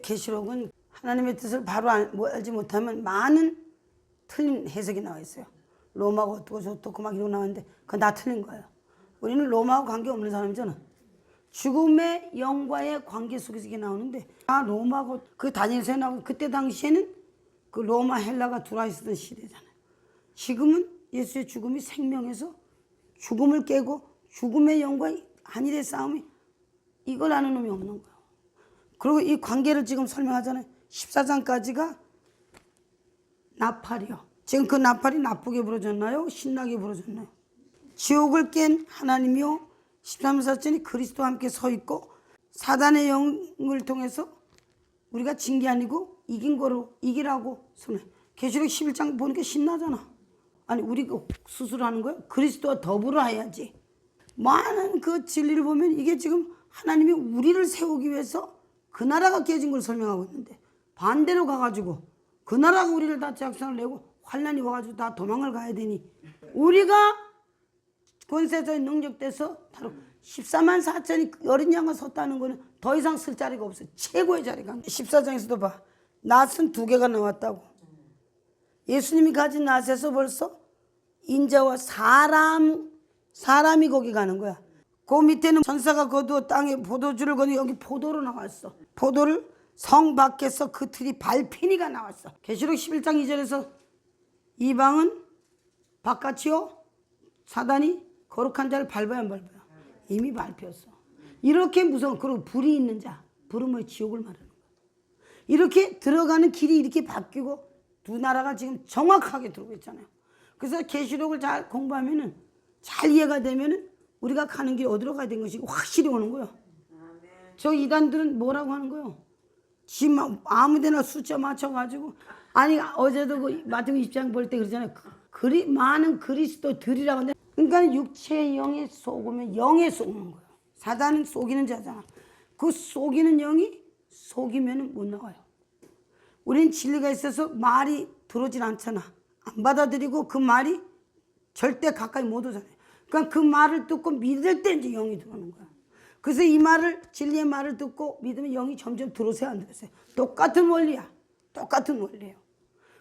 계시록은 하나님의 뜻을 바로 알지 못하면 많은 틀린 해석이 나와 있어요. 로마가 어떻고 저떻고 막 이러고 나왔는데 그건 다 틀린 거예요. 우리는 로마하고 관계없는 사람이잖아. 죽음의 영과의 관계 속에서 이게 나오는데 로마하고 그 다니엘서에 나오고 그때 당시에는 그 로마 헬라가 들어와 있었던 시대잖아요. 지금은 예수의 죽음이 생명에서 죽음을 깨고 죽음의 영과 한일의 싸움이 이걸 아는 놈이 없는 거예요. 그리고 이 관계를 지금 설명하잖아요. 14장까지가 나팔이요. 지금 그 나팔이 나쁘게 부러졌나요? 신나게 부러졌나요? 지옥을 깬 하나님이요. 13사천이 그리스도와 함께 서 있고 사단의 영을 통해서 우리가 진 게 아니고 이긴 거로 이기라고 선언해. 계시록 11장 보니까 신나잖아. 아니 우리가 스스로 하는 거예요? 그리스도와 더불어 해야지. 많은 그 진리를 보면 이게 지금 하나님이 우리를 세우기 위해서 그 나라가 깨진 걸 설명하고 있는데 반대로 가가지고 그 나라가 우리를 다 작성을 내고 환난이 와가지고 다 도망을 가야 되니 우리가 권세자의 능력돼서 바로 14만 4천이 어린 양과 섰다는 거는 더 이상 쓸 자리가 없어요. 최고의 자리가. 14장에서도 봐. 낫은 2개가 나왔다고. 예수님이 가진 낫에서 벌써 인자와 사람이 거기 가는 거야. 그 밑에는 천사가 거두어 땅에 포도주를 거두어 여기 포도로 나왔어. 포도를 성 밖에서 그 틀이 밟히니가 나왔어. 계시록 11장 2절에서 이방은 바깥이요 사단이 거룩한 자를 밟아야 안 밟아요. 이미 밟혔어. 이렇게 무서운 그리고 불이 있는 자 불은 뭐 지옥을 말하는 거야. 이렇게 들어가는 길이 이렇게 바뀌고 두 나라가 지금 정확하게 들어오고 있잖아요. 그래서 계시록을 잘 공부하면은 잘 이해가 되면은 우리가 가는 길 어디로 가야 되는 것이 확실히 오는 거예요. 저 이단들은 뭐라고 하는 거예요? 지금 아무데나 숫자 맞춰가지고 아니 어제도 그 마태복음 20장 볼 때 그러잖아요. 많은 그리스도들이라고 하는데 그러니까 육체의 영에 속으면 영에 속는 거예요. 사단은 속이는 자잖아. 그 속이는 영이 속이면 못 나와요. 우리는 진리가 있어서 말이 들어오질 않잖아. 안 받아들이고 그 말이 절대 가까이 못 오잖아요. 그러니까 그 말을 듣고 믿을 때 이제 영이 들어오는 거야. 그래서 이 말을 진리의 말을 듣고 믿으면 영이 점점 들어오세요 안 들어오세요? 똑같은 원리야. 똑같은 원리예요.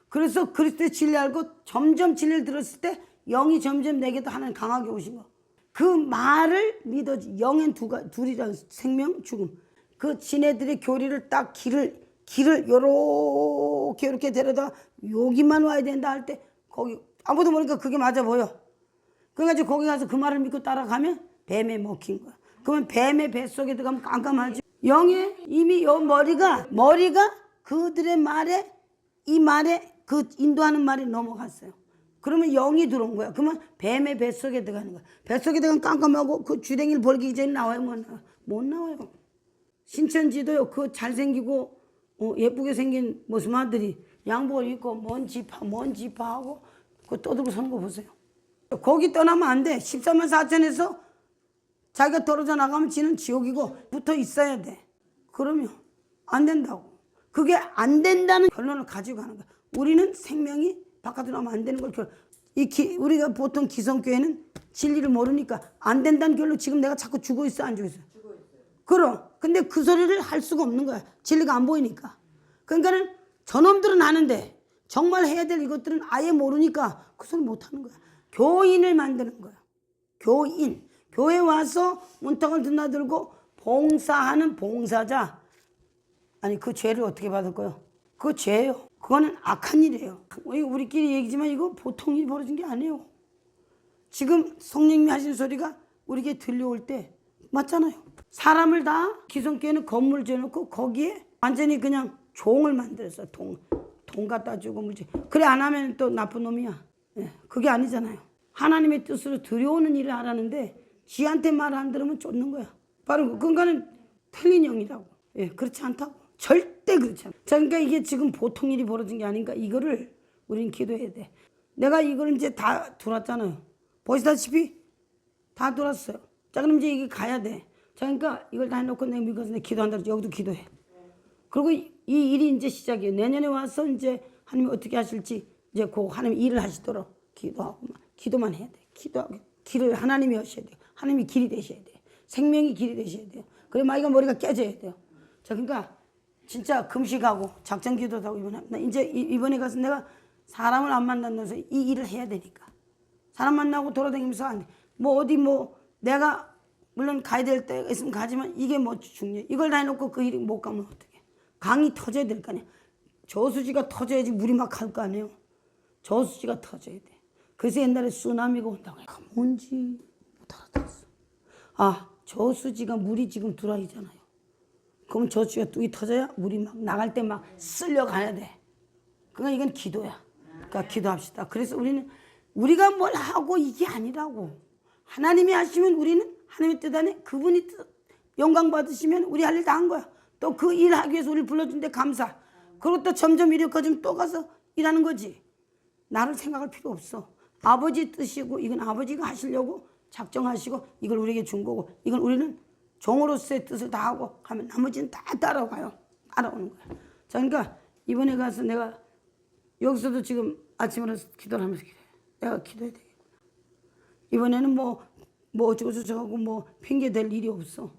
그래서 그리스도의 진리 알고 점점 진리를 들었을 때 영이 점점 내게도 하나님 강하게 오신 거. 그 말을 믿어지. 영엔 둘이란 생명 죽음. 그 지네들의 교리를 딱 길을 요렇게 데려다 여기만 와야 된다 할 때 거기 아무도 모르니까 그게 맞아 보여. 그래가지고 거기 가서 그 말을 믿고 따라가면 뱀에 먹힌 거야. 그러면 뱀의 뱃속에 들어가면 깜깜하지. 영의 이미 요 머리가 그들의 말에 이 말에 그 인도하는 말이 넘어갔어요. 그러면 영이 들어온 거야. 그러면 뱀의 뱃속에 들어가는 거야. 뱃속에 들어가면 깜깜하고 그 주댕이를 벌기 전에 나와요? 못 나와요. 신천지도요. 그 잘생기고 예쁘게 생긴 모습마들이 양복을 입고 먼 지파하고 그 떠들고 서는 거 보세요. 거기 떠나면 안 돼. 14만 4천에서 자기가 떨어져 나가면 지는 지옥이고 붙어 있어야 돼. 그러면 안 된다고. 그게 안 된다는 결론을 가지고 가는 거야. 우리는 생명이 바깥으로 나오면 안 되는 걸 우리가 보통 기성교회는 진리를 모르니까 안 된다는 결론 지금 내가 자꾸 주고 있어 안 주고 있어? 주고 있어요. 그럼 근데 그 소리를 할 수가 없는 거야. 진리가 안 보이니까. 그러니까는 저놈들은 아는데 정말 해야 될 이것들은 아예 모르니까 그 소리 못 하는 거야. 교인을 만드는 거야. 교인. 교회 와서 문턱을 드나들고 봉사하는 봉사자. 아니 그 죄를 어떻게 받을 거예요? 그거 죄예요. 그거는 악한 일이에요. 우리끼리 얘기지만 이거 보통 일이 벌어진 게 아니에요. 지금 성령님이 하신 소리가 우리에게 들려올 때 맞잖아요. 사람을 다 기성교회는 건물 지어놓고 거기에 완전히 그냥 종을 만들었어. 동 갖다 주고 뭐지. 그래 안 하면 또 나쁜 놈이야. 네, 그게 아니잖아요. 하나님의 뜻으로 들여오는 일을 하라는데 지한테 말 안 들으면 쫓는 거야. 바로 그거는 틀린 영이라고. 예, 그렇지 않다고. 절대 그렇지 않아. 자, 그러니까 이게 지금 보통 일이 벌어진 게 아닌가. 이거를 우리는 기도해야 돼. 내가 이걸 이제 다 돌았잖아요. 보시다시피 다 돌았어요. 자, 그럼 이제 이게 가야 돼. 자, 그러니까 이걸 다 해놓고 내가 믿어서 내가 기도한다. 여기도 기도해. 그리고 이 일이 이제 시작이에요. 내년에 와서 이제 하나님이 어떻게 하실지 이제 그 하나님 일을 하시도록 기도만 해야 돼. 기도하고 길을 하나님이 하셔야 돼요. 하나님이 길이 되셔야 돼요. 생명이 길이 되셔야 돼요. 그래 마이가 머리가 깨져야 돼요. 자, 그러니까 진짜 금식하고 작전기도도 하고 이번에 가서 내가 사람을 안 만나면서 이 일을 해야 되니까. 사람 만나고 돌아다니면서 안 돼. 뭐 어디 뭐 내가 물론 가야 될 때 있으면 가지만 이게 뭐 중요해. 이걸 다 해놓고 그 일이 못 가면 어떡해. 강이 터져야 될 거 아니야. 저수지가 터져야지 물이 막 갈 거 아니에요. 저수지가 터져야 돼. 그래서 옛날에 쓰나미가 온다고 해. 뭔지 못 알아들었어. 아, 저수지가 물이 지금 들어와있잖아요. 그럼 저수지가 뚝이 터져야 물이 막 나갈 때 막 쓸려가야 돼. 그러니까 이건 기도야. 그러니까 기도합시다. 그래서 우리는 우리가 뭘 하고 이게 아니라고. 하나님이 하시면 우리는 하나님의 뜻 안에 그분이 영광 받으시면 우리 할 일 다 한 거야. 또 그 일 하기 위해서 우리를 불러준데 감사. 그리고 또 점점 일이 커지면 또 가서 일하는 거지. 나를 생각할 필요 없어. 아버지 뜻이고 이건 아버지가 하시려고 작정하시고 이걸 우리에게 준 거고 이건 우리는 종으로서의 뜻을 다 하고 하면 나머지는 다 따라가요. 따라오는 거야. 자, 그러니까 이번에 가서 내가 여기서도 지금 아침으로 기도를 하면서 기도해. 내가 기도해야 되겠구나. 이번에는 뭐 어쩌고저쩌고 뭐 핑계 댈 일이 없어.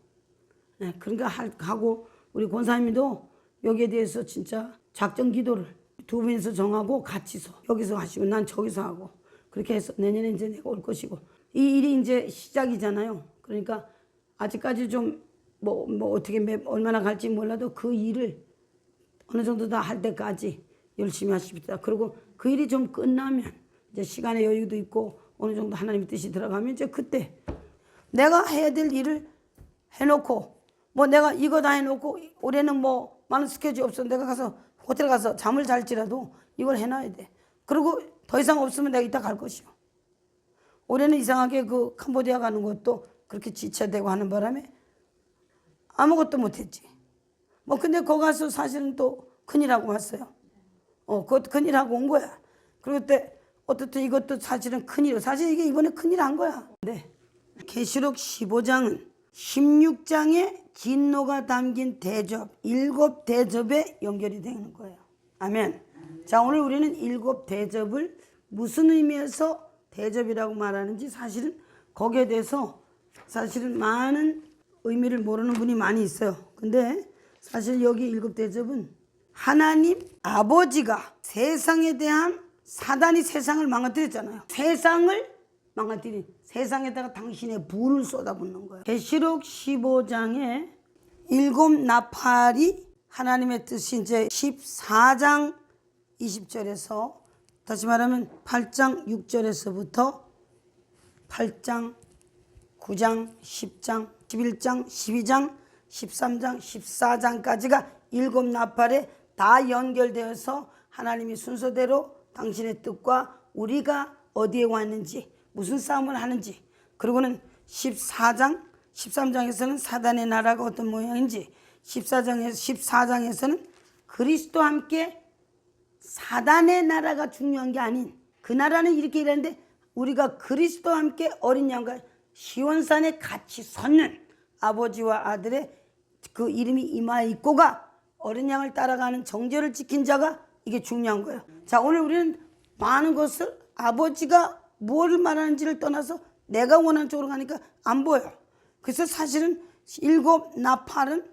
네, 그러니까 하고 우리 권사님도 여기에 대해서 진짜 작전 기도를 두 분이서 정하고 같이서 여기서 하시고 난 저기서 하고 그렇게 해서 내년에 이제 내가 올 것이고 이 일이 이제 시작이잖아요. 그러니까 아직까지 좀 뭐 어떻게 얼마나 갈지 몰라도 그 일을 어느 정도 다 할 때까지 열심히 하십시다. 그리고 그 일이 좀 끝나면 이제 시간의 여유도 있고 어느 정도 하나님의 뜻이 들어가면 이제 그때 내가 해야 될 일을 해놓고 뭐 내가 이거 다 해놓고 올해는 뭐 많은 스케줄이 없어 내가 가서 호텔 가서 잠을 잘지라도 이걸 해놔야 돼. 그리고 더 이상 없으면 내가 이따 갈 것이요. 올해는 이상하게 그 캄보디아 가는 것도 그렇게 지체되고 하는 바람에 아무것도 못했지. 뭐 근데 거기 가서 사실은 또 큰일하고 왔어요. 그것도 큰일하고 온 거야. 그리고 그때 어떻든 이것도 사실은 큰일. 사실 이게 이번에 큰일 한 거야. 네. 계시록 15장은 16장의 진노가 담긴 대접, 7대접에 연결이 되는 거예요. 아멘. 자, 오늘 우리는 7대접을 무슨 의미에서 대접이라고 말하는지 사실은 거기에 대해서 사실은 많은 의미를 모르는 분이 많이 있어요. 근데 사실 여기 7대접은 하나님 아버지가 세상에 대한 사단이 세상을 망가뜨렸잖아요. 세상을 망가뜨린 세상에다가 당신의 불을 쏟아붓는 거예요. 계시록 15장에 7나팔이 하나님의 뜻이 이제 14장 20절에서 다시 말하면 8장 6절에서부터 8장 9장 10장 11장 12장 13장 14장까지가 7나팔에 다 연결되어서 하나님이 순서대로 당신의 뜻과 우리가 어디에 왔는지 무슨 싸움을 하는지 그리고는 13장에서는 사단의 나라가 어떤 모양인지 14장에서는 그리스도와 함께 사단의 나라가 중요한 게 아닌 그 나라는 이렇게 일하는데 우리가 그리스도와 함께 어린 양과 시온산에 같이 섰는 아버지와 아들의 그 이름이 이마에 있고가 어린 양을 따라가는 정죄를 지킨 자가 이게 중요한 거예요. 자, 오늘 우리는 많은 것을 아버지가 무엇을 말하는지를 떠나서 내가 원하는 쪽으로 가니까 안 보여요. 그래서 사실은 7나팔은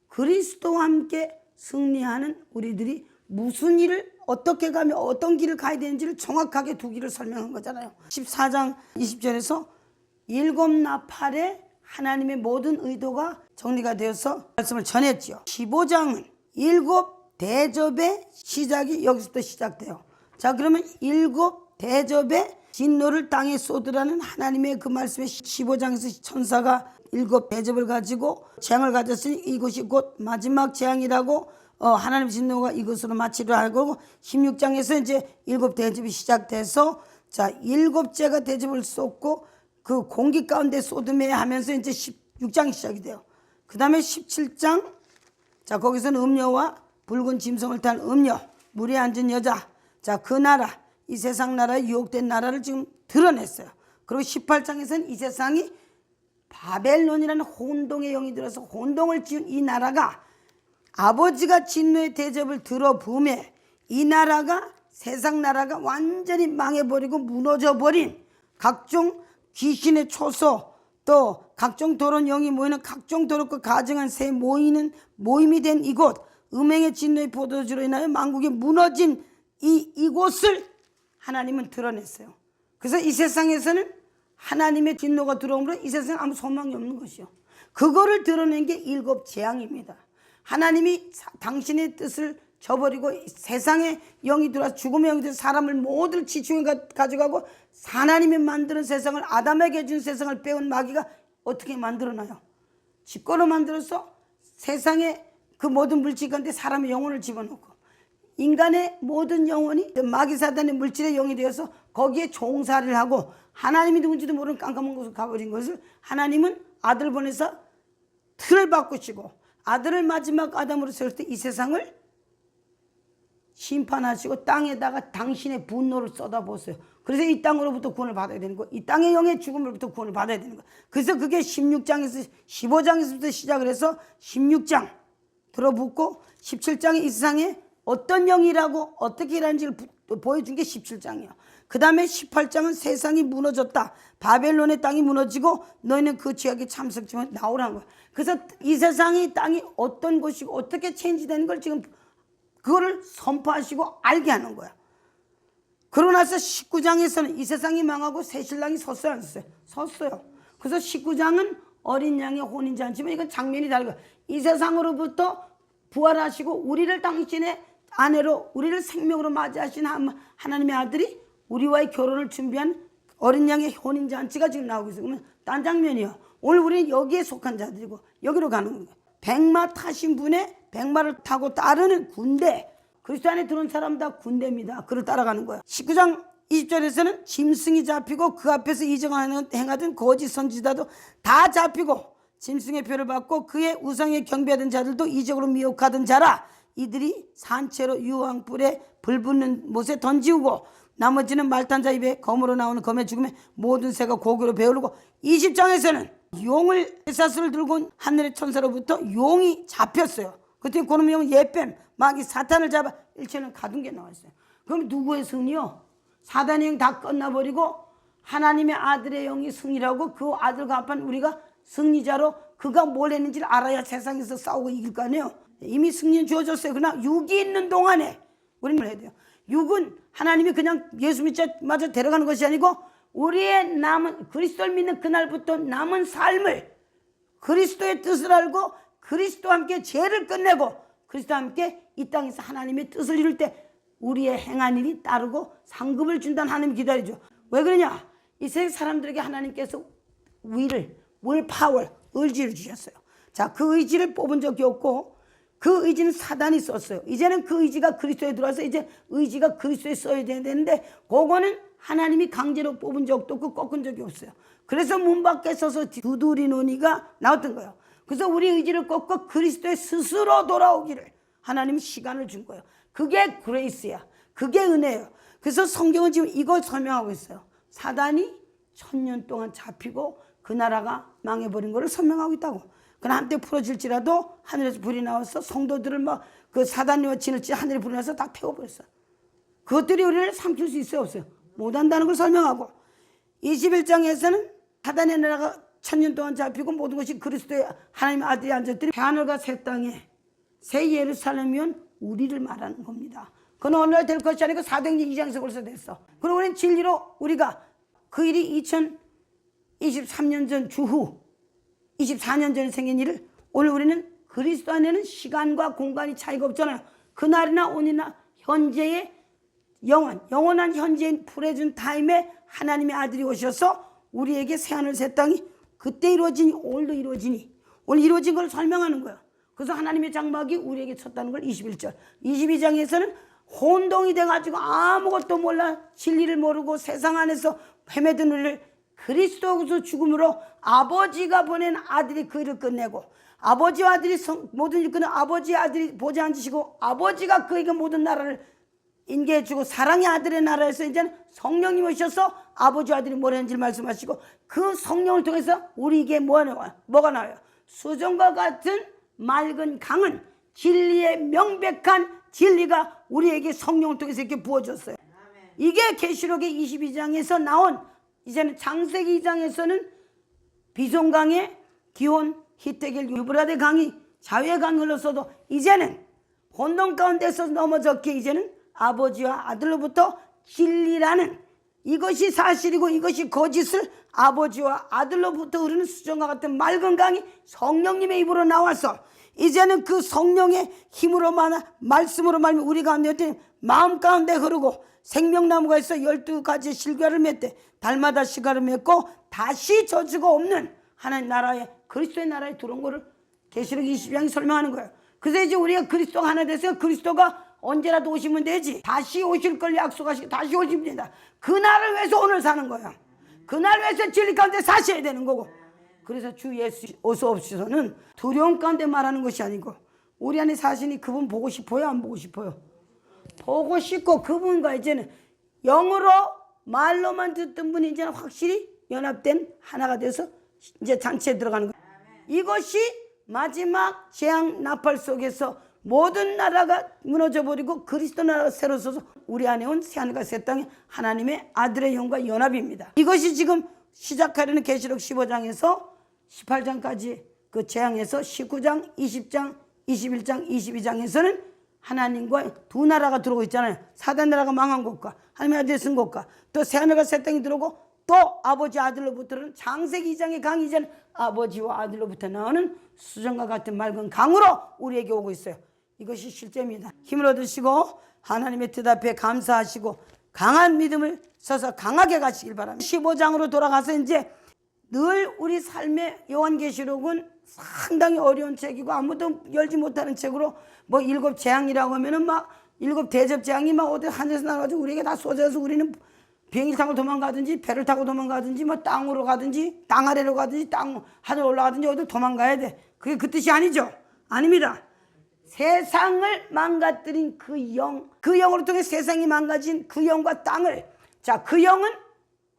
그리스도와 함께 승리하는 우리들이 무슨 일을 어떻게 가며 어떤 길을 가야 되는지를 정확하게 두 길을 설명한 거잖아요. 14장 20절에서 7나팔에 하나님의 모든 의도가 정리가 되어서 말씀을 전했죠. 15장은 7대접의 시작이 여기서부터 시작돼요. 자, 그러면 7대접의 진노를 땅에 쏟으라는 하나님의 그 말씀에 15장에서 천사가 7대접을 가지고 재앙을 가졌으니 이것이 곧 마지막 재앙이라고 하나님 진노가 이것으로 마치려 하고 16장에서 이제 7대접이 시작돼서 자 7제가 대접을 쏟고 그 공기 가운데 쏟음에 하면서 이제 16장이 시작이 돼요. 그 다음에 17장 자 거기서는 음녀와 붉은 짐승을 탄 음녀 물에 앉은 여자 자 그 나라 이 세상 나라에 유혹된 나라를 지금 드러냈어요. 그리고 18장에서는 이 세상이 바벨론이라는 혼동의 영이 들어서 혼동을 지은 이 나라가 아버지가 진노의 대접을 들어부음에 이 나라가 세상 나라가 완전히 망해버리고 무너져버린 각종 귀신의 초소 또 각종 더러운 영이 모이는 각종 더럽고 가증한 새 모이는 모임이 된 이곳 음행의 진노의 포도주로 인하여 만국이 무너진 이곳을 하나님은 드러냈어요. 그래서 이 세상에서는 하나님의 진노가 들어오므로 이 세상에 아무 소망이 없는 것이요. 그거를 드러낸 게 7 재앙입니다. 하나님이 당신의 뜻을 저버리고 세상에 영이 들어와서 죽음의 영이 들어서 사람을 모두 지중해 가져가고 하나님이 만드는 세상을, 아담에게 준 세상을 빼온 마귀가 어떻게 만들어놔요? 집권을 만들어서 세상에 그 모든 물질 가운데 사람의 영혼을 집어넣고 인간의 모든 영혼이 마귀 사단의 물질의 영이 되어서 거기에 종살이를 하고 하나님이 누군지도 모르는 깜깜한 곳으로 가버린 것을 하나님은 아들 보내서 틀을 바꾸시고 아들을 마지막 아담으로 세울 때 이 세상을 심판하시고 땅에다가 당신의 분노를 쏟아부었어요. 그래서 이 땅으로부터 구원을 받아야 되는 거예요. 이 땅의 영의 죽음으로부터 구원을 받아야 되는 거예요. 그래서 그게 16장에서 15장에서부터 시작을 해서 16장 들어붙고 17장에 이 세상에 어떤 영이라고 어떻게 일하는지를 보여준 게 17장이에요. 그 다음에 18장은 세상이 무너졌다. 바벨론의 땅이 무너지고 너희는 그 지역에 참석지만 나오라는 거예요. 그래서 이 세상이 땅이 어떤 곳이고 어떻게 체인지되는 걸 지금 그거를 선포하시고 알게 하는 거야. 그러고 나서 19장에서는 이 세상이 망하고 새 신랑이 섰어요, 안 섰어요? 섰어요. 그래서 19장은 어린 양의 혼인잔치면 이건 장면이 다르고 이 세상으로부터 부활하시고 우리를 당신의 아내로 우리를 생명으로 맞이하신 하나님의 아들이 우리와의 결혼을 준비한 어린 양의 혼인잔치가 지금 나오고 있어요. 그러면 딴 장면이요. 오늘 우리는 여기에 속한 자들이고 여기로 가는 거예요. 백마 타신 분의 백마를 타고 따르는 군대, 그리스도 안에 들어온 사람 다 군대입니다. 그를 따라가는 거야. 19장 20절에서는 짐승이 잡히고 그 앞에서 이정을 행하던 거짓 선지자도 다 잡히고 짐승의 표를 받고 그의 우상에 경배하던 자들도 이적으로 미혹하던 자라. 이들이 산채로 유황불에 불붙는 못에 던지우고 나머지는 말탄 자 입에 검으로 나오는 검의 죽음에 모든 새가 고기로 배오르고 20장에서는 용을 쇠사슬을 들고 하늘의 천사로부터 용이 잡혔어요. 그때 그놈의 용은 예뱀 마귀 사탄을 잡아 일체는 가둔 게 나왔어요. 그럼 누구의 승리요? 사단의 영 다 끝나버리고 하나님의 아들의 영이 승리라고 그 아들과 합한 우리가 승리자로 그가 뭘 했는지를 알아야 세상에서 싸우고 이길 거 아니에요. 이미 승리는 주어졌어요. 그러나 육이 있는 동안에 우리는 해야 돼요. 육은 하나님이 그냥 예수 믿자마자 데려가는 것이 아니고 우리의 남은 그리스도를 믿는 그날부터 남은 삶을 그리스도의 뜻을 알고 그리스도와 함께 죄를 끝내고 그리스도와 함께 이 땅에서 하나님의 뜻을 이룰 때 우리의 행한 일이 따르고 상급을 준다는 하나님 기다리죠. 왜 그러냐? 이 세상 사람들에게 하나님께서 willpower, 의지를 주셨어요. 자, 그 의지를 뽑은 적이 없고 그 의지는 사단이 썼어요. 이제는 그 의지가 그리스도에 들어와서 이제 의지가 그리스도에 써야 되는데 그거는 하나님이 강제로 뽑은 적도 없고 꺾은 적이 없어요. 그래서 문 밖에 서서 두드리 논의가 나왔던 거예요. 그래서 우리 의지를 꺾고 그리스도의 스스로 돌아오기를 하나님이 시간을 준 거예요. 그게 그레이스야. 그게 은혜예요. 그래서 성경은 지금 이걸 설명하고 있어요. 사단이 1000년 동안 잡히고 그 나라가 망해버린 거를 설명하고 있다고. 그러나 한때 풀어질지라도 하늘에서 불이 나와서 성도들을 막 그 사단이와 진을지 하늘에 불이 나서 다 태워버렸어. 그것들이 우리를 삼킬 수 있어요, 없어요? 못한다는 걸 설명하고 21장에서는 사단의 나라가 1000년 동안 잡히고 모든 것이 그리스도의 하나님의 아들이 앉았더니 새하늘과 새 땅에 새 예루살렘이면 우리를 말하는 겁니다. 그건 어느 날 될 것이 아니고 사도행전 2장에서 벌써 됐어. 그리고 우리는 진리로 우리가 그 일이 2023년 전 주후 24년 전에 생긴 일을 오늘 우리는 그리스도 안에는 시간과 공간이 차이가 없잖아요. 그날이나 오늘이나 현재의 영원한 현재인 프레즌 타임에 하나님의 아들이 오셔서 우리에게 새하늘 새 땅이 그때 이루어지니 오늘도 이루어지니 오늘 이루어진 걸 설명하는 거예요. 그래서 하나님의 장막이 우리에게 쳤다는 걸 21절 22장에서는 혼동이 돼가지고 아무것도 몰라 진리를 모르고 세상 안에서 헤매든 우리를 그리스도에서 죽음으로 아버지가 보낸 아들이 그 일을 끝내고 아버지와 아들이 모든 일을 끝내고 아버지의 아들이 보좌 앉으시고 아버지가 그에게 모든 나라를 인계해 주고 사랑의 아들의 나라에서 이제는 성령님 오셔서 아버지와 아들이 뭘 했는지를 말씀하시고 그 성령을 통해서 우리에게 뭐가 나와요? 수정과 같은 맑은 강은 진리의 명백한 진리가 우리에게 성령을 통해서 이렇게 부어줬어요. 이게 계시록의 22장에서 나온 이제는 창세기 2장에서는 비송강의 기온, 히데겔, 유브라데 강이 자유의 강이 흘렀어도 이제는 혼돈 가운데서 넘어졌기에 이제는 아버지와 아들로부터 진리라는 이것이 사실이고 이것이 거짓을 아버지와 아들로부터 흐르는 수정과 같은 맑은 강이 성령님의 입으로 나와서 이제는 그 성령의 힘으로 말씀으로 말미 우리 가운데 마음 가운데 흐르고 생명나무가 있어 12가지 실과를 맺되 달마다 실과를 맺고 다시 저주가 없는 하나님 나라에 그리스도의 나라에 들어온 거를 계시록 20장이 설명하는 거예요. 그래서 이제 우리가 그리스도가 하나 돼서 그리스도가 언제라도 오시면 되지. 다시 오실 걸 약속하시고 다시 오시면 된다. 그날을 위해서 오늘 사는 거야. 그날 위해서 진리 가운데 사셔야 되는 거고. 그래서 주 예수 어서 옵시서는 두려움 가운데 말하는 것이 아니고 우리 안에 사시니 그분 보고 싶어요? 안 보고 싶어요? 보고 싶고 그분과 이제는 영으로 말로만 듣던 분이 이제는 확실히 연합된 하나가 돼서 이제 잔치에 들어가는 거예요. 이것이 마지막 재앙 나팔 속에서 모든 나라가 무너져버리고 그리스도 나라가 새로 서서 우리 안에 온 새하늘과 새 땅에 하나님의 아들의 영과 연합입니다. 이것이 지금 시작하려는 계시록 15장에서 18장까지 그 재앙에서 19장, 20장, 21장, 22장에서는 하나님과 두 나라가 들어오고 있잖아요. 사단 나라가 망한 곳과 하나님의 아들이 쓴 곳과 또 새하늘과 새 땅이 들어오고 또 아버지 아들로부터는 창세기 2장의 강이 이제는 아버지와 아들로부터 나오는 수정과 같은 맑은 강으로 우리에게 오고 있어요. 이것이 실제입니다. 힘을 얻으시고 하나님의 뜻 앞에 감사하시고 강한 믿음을 써서 강하게 가시길 바랍니다. 15장으로 돌아가서 이제 늘 우리 삶의 요한계시록은 상당히 어려운 책이고 아무도 열지 못하는 책으로 뭐 7 재앙이라고 하면은 막 7 대접 재앙이 막 어디 하늘에서 나와가지고 우리에게 다 쏟아져서 우리는 비행기 타고 도망가든지 배를 타고 도망가든지 뭐 땅으로 가든지 땅 아래로 가든지 땅 하늘 올라가든지 어디 도망가야 돼. 그게 그 뜻이 아니죠. 아닙니다. 세상을 망가뜨린 그 영, 그 영으로 통해 세상이 망가진 그 영과 땅을, 자, 그 영은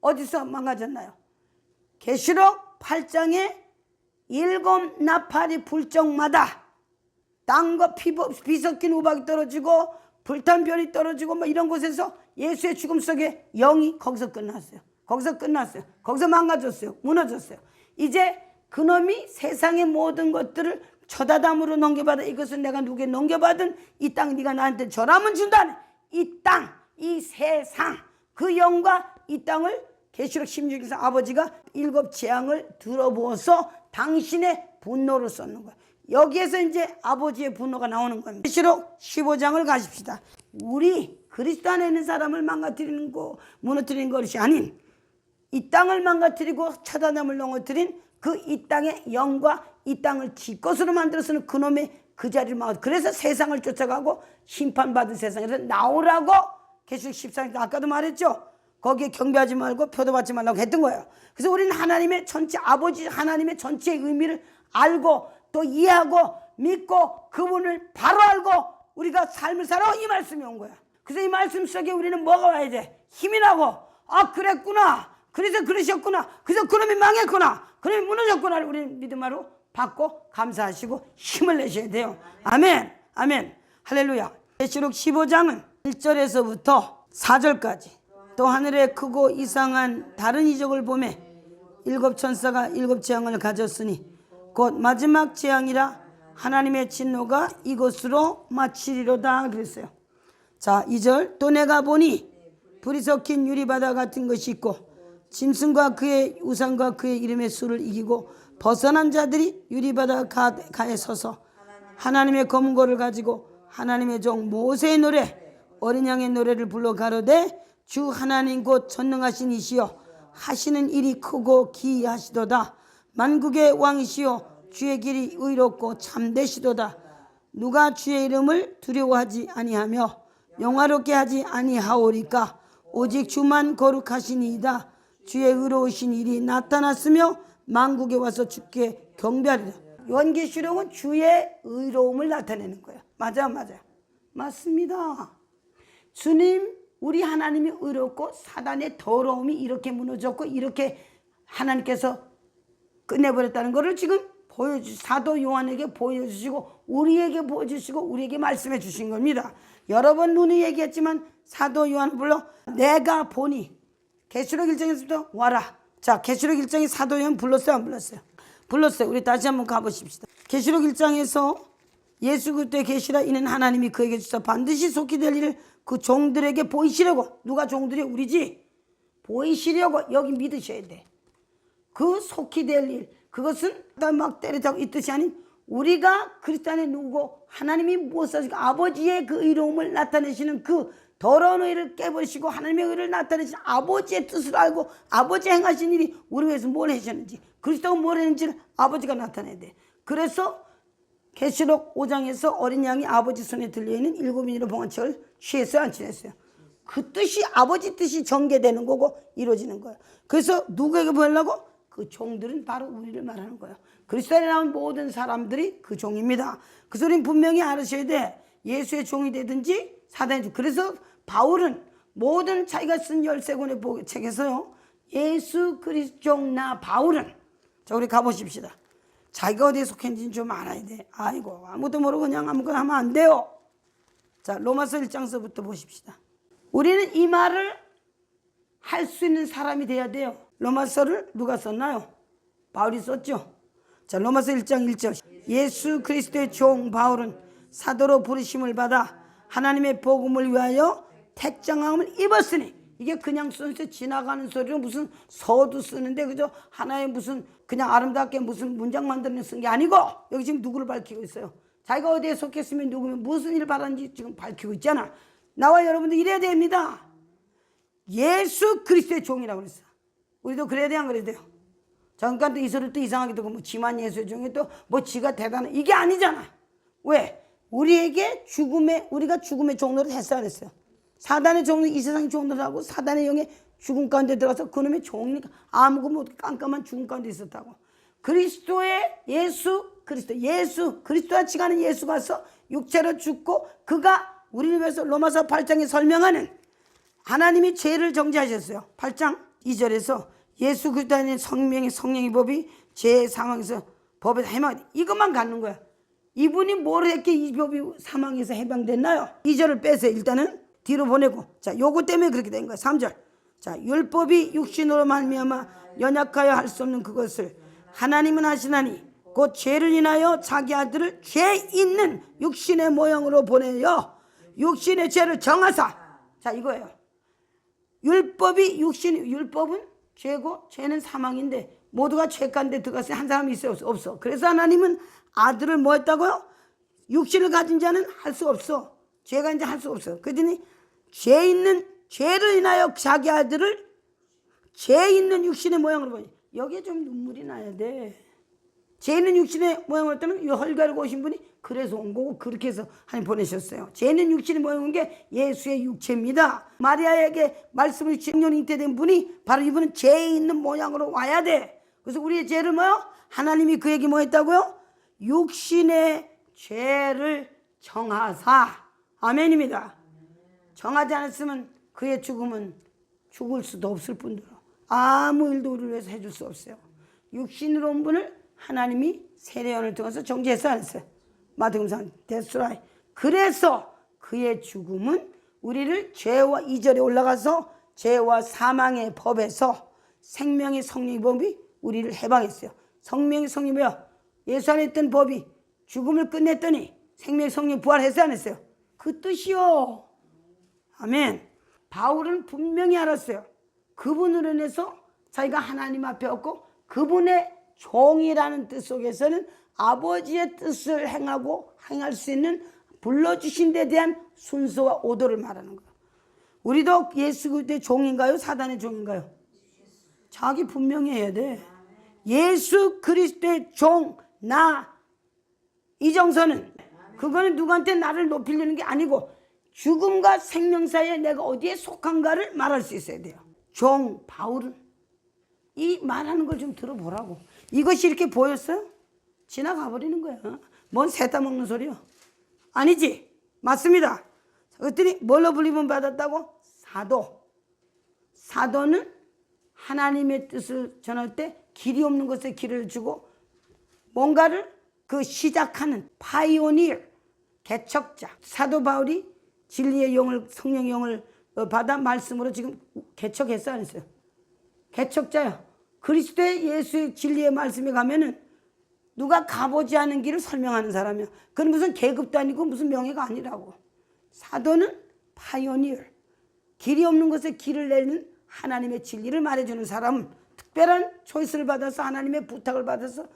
어디서 망가졌나요? 계시록 8장에 7 나팔이 불 적마다 땅과 피 섞인 우박이 떨어지고 불탄 별이 떨어지고 뭐 이런 곳에서 예수의 죽음 속에 영이 거기서 끝났어요. 거기서 끝났어요. 거기서 망가졌어요. 무너졌어요. 이제 그놈이 세상의 모든 것들을 처다담으로 넘겨받아 이것은 내가 누구에게 넘겨받은 이 땅 네가 나한테 절하면 준다네. 이 땅, 이 세상, 그 영과 이 땅을 계시록 16에서 아버지가 7 재앙을 들어부어서 당신의 분노를 쏟는 거예요. 여기에서 이제 아버지의 분노가 나오는 겁니다. 계시록 15장을 가십시다. 우리 그리스도 안에 있는 사람을 망가뜨리는 거, 무너뜨리는 것이 아닌 이 땅을 망가뜨리고 처다담을 넘어뜨린 그 이 땅의 영과 이 땅을 지 것으로 만들어서는 그놈의 그 자리를 막아. 그래서 세상을 쫓아가고 심판받은 세상에서 나오라고 계시록 14장 아까도 말했죠. 거기에 경배하지 말고 표도 받지 말라고 했던 거예요. 그래서 우리는 하나님의 전체 아버지 하나님의 전체의 의미를 알고 또 이해하고 믿고 그분을 바로 알고 우리가 삶을 살아 이 말씀이 온 거야. 그래서 이 말씀 속에 우리는 뭐가 와야 돼? 힘이 나고 아 그랬구나. 그래서 그러셨구나. 그래서 그놈이 망했구나. 그놈이 무너졌구나를 우리는 믿음으로 받고 감사하시고 힘을 내셔야 돼요. 아멘. 아멘. 할렐루야. 계시록 15장은 1절에서부터 4절까지 또 하늘에 크고 이상한 다른 이적을 보매 7 천사가 7 재앙을 가졌으니 곧 마지막 재앙이라 하나님의 진노가 이곳으로 마치리로다 그랬어요. 자 2절 또 내가 보니 불이 섞인 유리바다 같은 것이 있고 짐승과 그의 우상과 그의 이름의 수를 이기고 벗어난 자들이 유리바다 가에 서서 하나님의 검은고를 가지고 하나님의 종 모세의 노래 어린 양의 노래를 불러 가로되 주 하나님 곧 전능하신 이시여 하시는 일이 크고 기이하시도다. 만국의 왕이시여 주의 길이 의롭고 참되시도다. 누가 주의 이름을 두려워하지 아니하며 영화롭게 하지 아니하오리까. 오직 주만 거룩하시니이다. 주의 의로우신 일이 나타났으며 만국에 와서 주께 경배하리라. 요한계시록은 주의 의로움을 나타내는 거예요. 맞아요. 맞습니다. 주님 우리 하나님이 의롭고 사단의 더러움이 이렇게 무너졌고 이렇게 하나님께서 끝내버렸다는 것을 지금 사도 요한에게 보여주시고 우리에게 보여주시고 우리에게 말씀해 주신 겁니다. 여러 번 눈이 얘기했지만 사도 요한 불러 내가 보니 계시록 1장에서부터 와라. 자 계시록 1장에 사도 요한 불렀어요 안 불렀어요? 불렀어요. 우리 다시 한번 가보십시다. 계시록 1장에서 예수 그리스도의 계시라 이는 하나님이 그에게 주사 반드시 속히 될 일을 그 종들에게 보이시려고. 누가 종들이? 우리지. 보이시려고 여기 믿으셔야 돼. 그 속히 될 일, 그것은 막 때려잡고 이 뜻이 아닌 우리가 그리스도 안에 누구고 하나님이 무엇을 하시고 아버지의 그 의로움을 나타내시는 그 더러운 의를 깨버리시고 하나님의 의를 나타내시는 아버지의 뜻을 알고 아버지 행하신 일이 우리 위해서 뭘 하셨는지, 그리스도가 뭘 했는지를 아버지가 나타내야 돼. 그래서 계시록 5장에서 어린 양이 아버지 손에 들려있는 7인으로 봉한 책을 취했어요, 안 취했어요? 그 뜻이 아버지 뜻이 전개되는 거고 이루어지는 거예요. 그래서 누구에게 보이려고? 그 종들은 바로 우리를 말하는 거예요. 그리스도 안에 나온 모든 사람들이 그 종입니다. 그 소리는 분명히 알으셔야 돼. 예수의 종이 되든지 사단의 종. 그래서 바울은 모든 자기가 쓴 13권의 책에서요, 예수 그리스도 종 나 바울은, 자 우리 가보십시다. 자기가 어디에 속했는지 좀 알아야 돼. 아이고 아무도 모르고 그냥 아무거나 하면 안 돼요. 자 로마서 1장서부터 보십시다. 우리는 이 말을 할 수 있는 사람이 돼야 돼요. 로마서를 누가 썼나요? 바울이 썼죠. 자 로마서 1장 1절 예수 그리스도의 종 바울은 사도로 부르심을 받아 하나님의 복음을 위하여 택정함을 입었으니, 이게 그냥 순수 지나가는 소리로 무슨 서두 쓰는데 그저 하나의 무슨 그냥 아름답게 무슨 문장 만드는 쓴 게 아니고, 여기 지금 누구를 밝히고 있어요? 자기가 어디에 속했으면 누구면 무슨 일을 바라는지 지금 밝히고 있잖아. 나와 여러분들 이래야 됩니다. 예수 그리스도의 종이라고 그랬어. 우리도 그래야 돼, 안 그래야 돼요? 잠깐 또 이 소리 또 이상하게 듣고 뭐 지만 예수의 종이 또 뭐 지가 대단해, 이게 아니잖아. 왜? 우리에게 우리가 죽음의 종로를 했어 안 했어요? 사단의 종로, 이 세상 종로라고 사단의 영의 죽음 가운데 들어가서 그놈의 종이니까 아무것도 못 깜깜한 죽음 가운데 있었다고. 그리스도의 예수 그리스도와 같이 가는 예수가 와서 육체로 죽고 그가 우리를 위해서 로마서 8장에 설명하는 하나님이 죄를 정죄하셨어요. 8장 2절에서 예수 그리스도 안에 성령의 법이 죄 사망에서 법에서 해방, 이것만 갖는 거야. 이분이 뭘 했기에 이 법이 사망에서 해방됐나요? 2절을 빼세요. 일단은 뒤로 보내고, 자 요거 때문에 그렇게 된 거야. 3절 자 율법이 육신으로 말미암아 연약하여 할 수 없는 그것을 하나님은 하시나니 곧 죄를 인하여 자기 아들을 죄 있는 육신의 모형으로 보내요 육신의 죄를 정하사. 자 이거예요. 율법은 죄고 죄는 사망인데 모두가 죄 가운데 들어가서 한 사람이 있어요? 없어. 그래서 하나님은 아들을 뭐 했다고요? 육신을 가진 자는 할 수 없어. 죄가 이제 할 수 없어. 그러더니 죄를 인하여 자기 아들을 죄 있는 육신의 모양으로 보니, 여기에 좀 눈물이 나야 돼. 죄 있는 육신의 모양으로 했다면 이 헐가르고 오신 분이 그래서 온 거고, 그렇게 해서 하나님 보내셨어요. 죄 있는 육신의 모양인 게 예수의 육체입니다. 마리아에게 말씀을 주신 성령 잉태된 분이 바로 이분은 죄 있는 모양으로 와야 돼. 그래서 우리의 죄를 뭐요? 하나님이 그에게 뭐 했다고요? 육신의 죄를 정하사. 아멘입니다. 정하지 않았으면 그의 죽음은 죽을 수도 없을 뿐더러 아무 일도 우리를 위해서 해줄 수 없어요. 육신으로 온 분을 하나님이 세례요한을 통해서 정죄했어 안 했어요? 마태복음 대수라이. 그래서 그의 죽음은 우리를 죄와 2절에 올라가서 죄와 사망의 법에서 생명의 성령의 법이 우리를 해방했어요. 생명의 성령이 뭐야? 예수 안에 있던 법이 죽음을 끝냈더니 생명의 성령이 부활했어 안 했어요? 그 뜻이요. 아멘. 바울은 분명히 알았어요. 그분으로 인해서 자기가 하나님 앞에 없고 그분의 종이라는 뜻 속에서는 아버지의 뜻을 행할 수 있는 불러주신 데 대한 순서와 오도를 말하는 거예요. 우리도 예수 그리스도의 종인가요? 사단의 종인가요? 자기 분명히 해야 돼. 예수 그리스도의 종, 나 이정서는 그거는 누구한테 나를 높이려는 게 아니고 죽음과 생명 사이에 내가 어디에 속한가를 말할 수 있어야 돼요. 종 바울은 이 말하는 걸 좀 들어보라고. 이것이 이렇게 보였어요? 지나가 버리는 거야. 뭔 새따 먹는 소리요? 아니지? 맞습니다. 그랬더니 뭘로 불림을 받았다고? 사도는 하나님의 뜻을 전할 때 길이 없는 것에 길을 주고 뭔가를 그 시작하는 파이오니어, 개척자. 사도 바울이 진리의 영을, 성령의 영을 받아 말씀으로 지금 개척했어 안 했어요? 개척자야. 그리스도의 예수의 진리의 말씀에 가면은 누가 가보지 않은 길을 설명하는 사람이야. 그건 무슨 계급도 아니고 무슨 명예가 아니라고. 사도는 파이오니어, 길이 없는 곳에 길을 내는 하나님의 진리를 말해주는 사람은 특별한 초이스를 받아서 하나님의 부탁을 받아서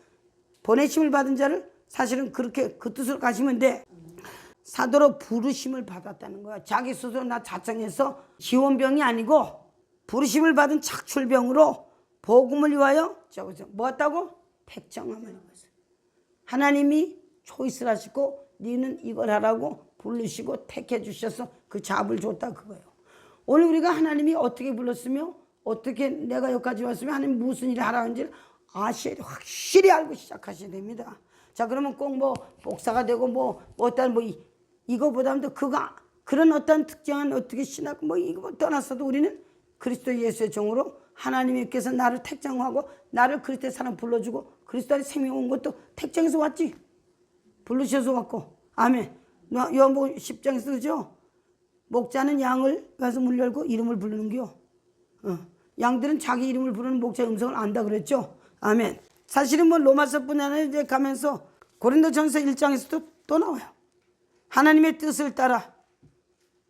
보내심을 받은 자를 사실은 그렇게 그 뜻으로 가시면 돼. 사도로 부르심을 받았다는 거야. 자기 스스로 나 자청해서 지원병이 아니고 부르심을 받은 착출병으로 복음을 위하여 저거죠. 뭐 했다고? 택정함을 입었어요. 하나님이 초이스를 하시고 너는 이걸 하라고 부르시고 택해 주셔서 그 잡을 줬다 그거예요. 오늘 우리가 하나님이 어떻게 불렀으며 어떻게 내가 여기까지 왔으면 하나님 무슨 일을 하라는지를 확실히 알고 시작하셔야 됩니다. 자, 그러면 꼭 뭐 목사가 되고 뭐 어떤 뭐 이거보다도 그런 어떤 특정한 어떻게 신학 뭐 이거 떠났어도 우리는 그리스도 예수의 종으로 하나님께서 나를 택정하고 나를 그리스도의 사람 불러주고 그리스도의 생명 온 것도 택정해서 왔지. 부르셔서 왔고. 아멘. 요한복음 10장에 쓰죠. 목자는 양을 가서 문 열고 이름을 부르는겨. 양들은 자기 이름을 부르는 목자의 음성을 안다 그랬죠. 아멘. 사실은 뭐 로마서뿐 아니라 이제 가면서 고린도전서 1장에서도 또 나와요. 하나님의 뜻을 따라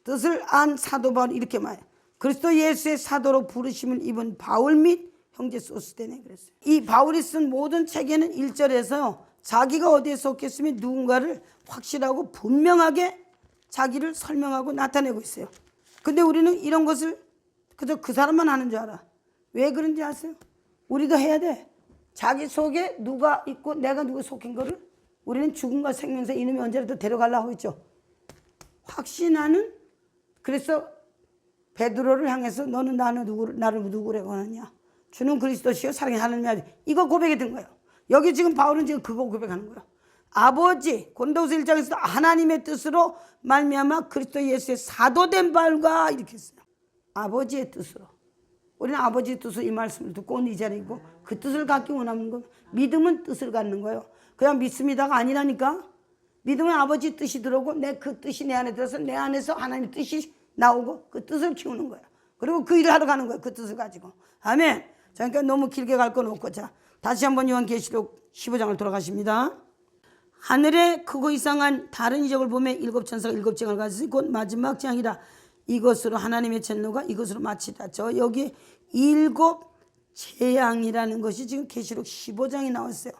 뜻을 안 사도 바울 이렇게 말해요. 그리스도 예수의 사도로 부르심을 입은 바울 및 형제 소스테네 그랬어요. 이 바울이 쓴 모든 책에는 1절에서 자기가 어디에 속했으면 누군가를 확실하고 분명하게 자기를 설명하고 나타내고 있어요. 근데 우리는 이런 것을 그저 그 사람만 하는 줄 알아. 왜 그런지 아세요? 우리도 해야 돼. 자기 속에 누가 있고 내가 누구 속인 거를 우리는 죽음과 생명사 이놈이 언제라도 데려가려고 하고 있죠. 확신하는. 그래서 베드로를 향해서 너는 나를 누구라고 하느냐. 주는 그리스도시요 사랑의 하나님의 아들. 이거 고백이 된 거예요. 여기 지금 바울은 지금 그거 고백하는 거예요. 아버지 고린도후서 1장에서 하나님의 뜻으로 말미암아 그리스도 예수의 사도된 바울과 이렇게 했어요. 아버지의 뜻으로. 우리는 아버지의 뜻으로 이 말씀을 듣고 온 이 자리에 있고 그 뜻을 갖기 원하는 거예요. 믿음은 뜻을 갖는 거예요. 그냥 믿습니다가 아니라니까. 믿음은 아버지 뜻이 들어오고 그 뜻이 내 안에 들어서 내 안에서 하나님의 뜻이 나오고 그 뜻을 키우는 거야. 그리고 그 일을 하러 가는 거야. 그 뜻을 가지고. 아멘. 자, 그러니까 너무 길게 갈 건 없고. 자, 다시 한번 요한계시록 15장을 돌아가십니다. 하늘에 크고 이상한 다른 이적을 보며 일곱 천사가 일곱 쟁을 가지고 곧 마지막 재앙이라. 이것으로 하나님의 진노가 이것으로 마치다. 저 여기 일곱 재앙이라는 것이 지금 계시록 15장에 나왔어요.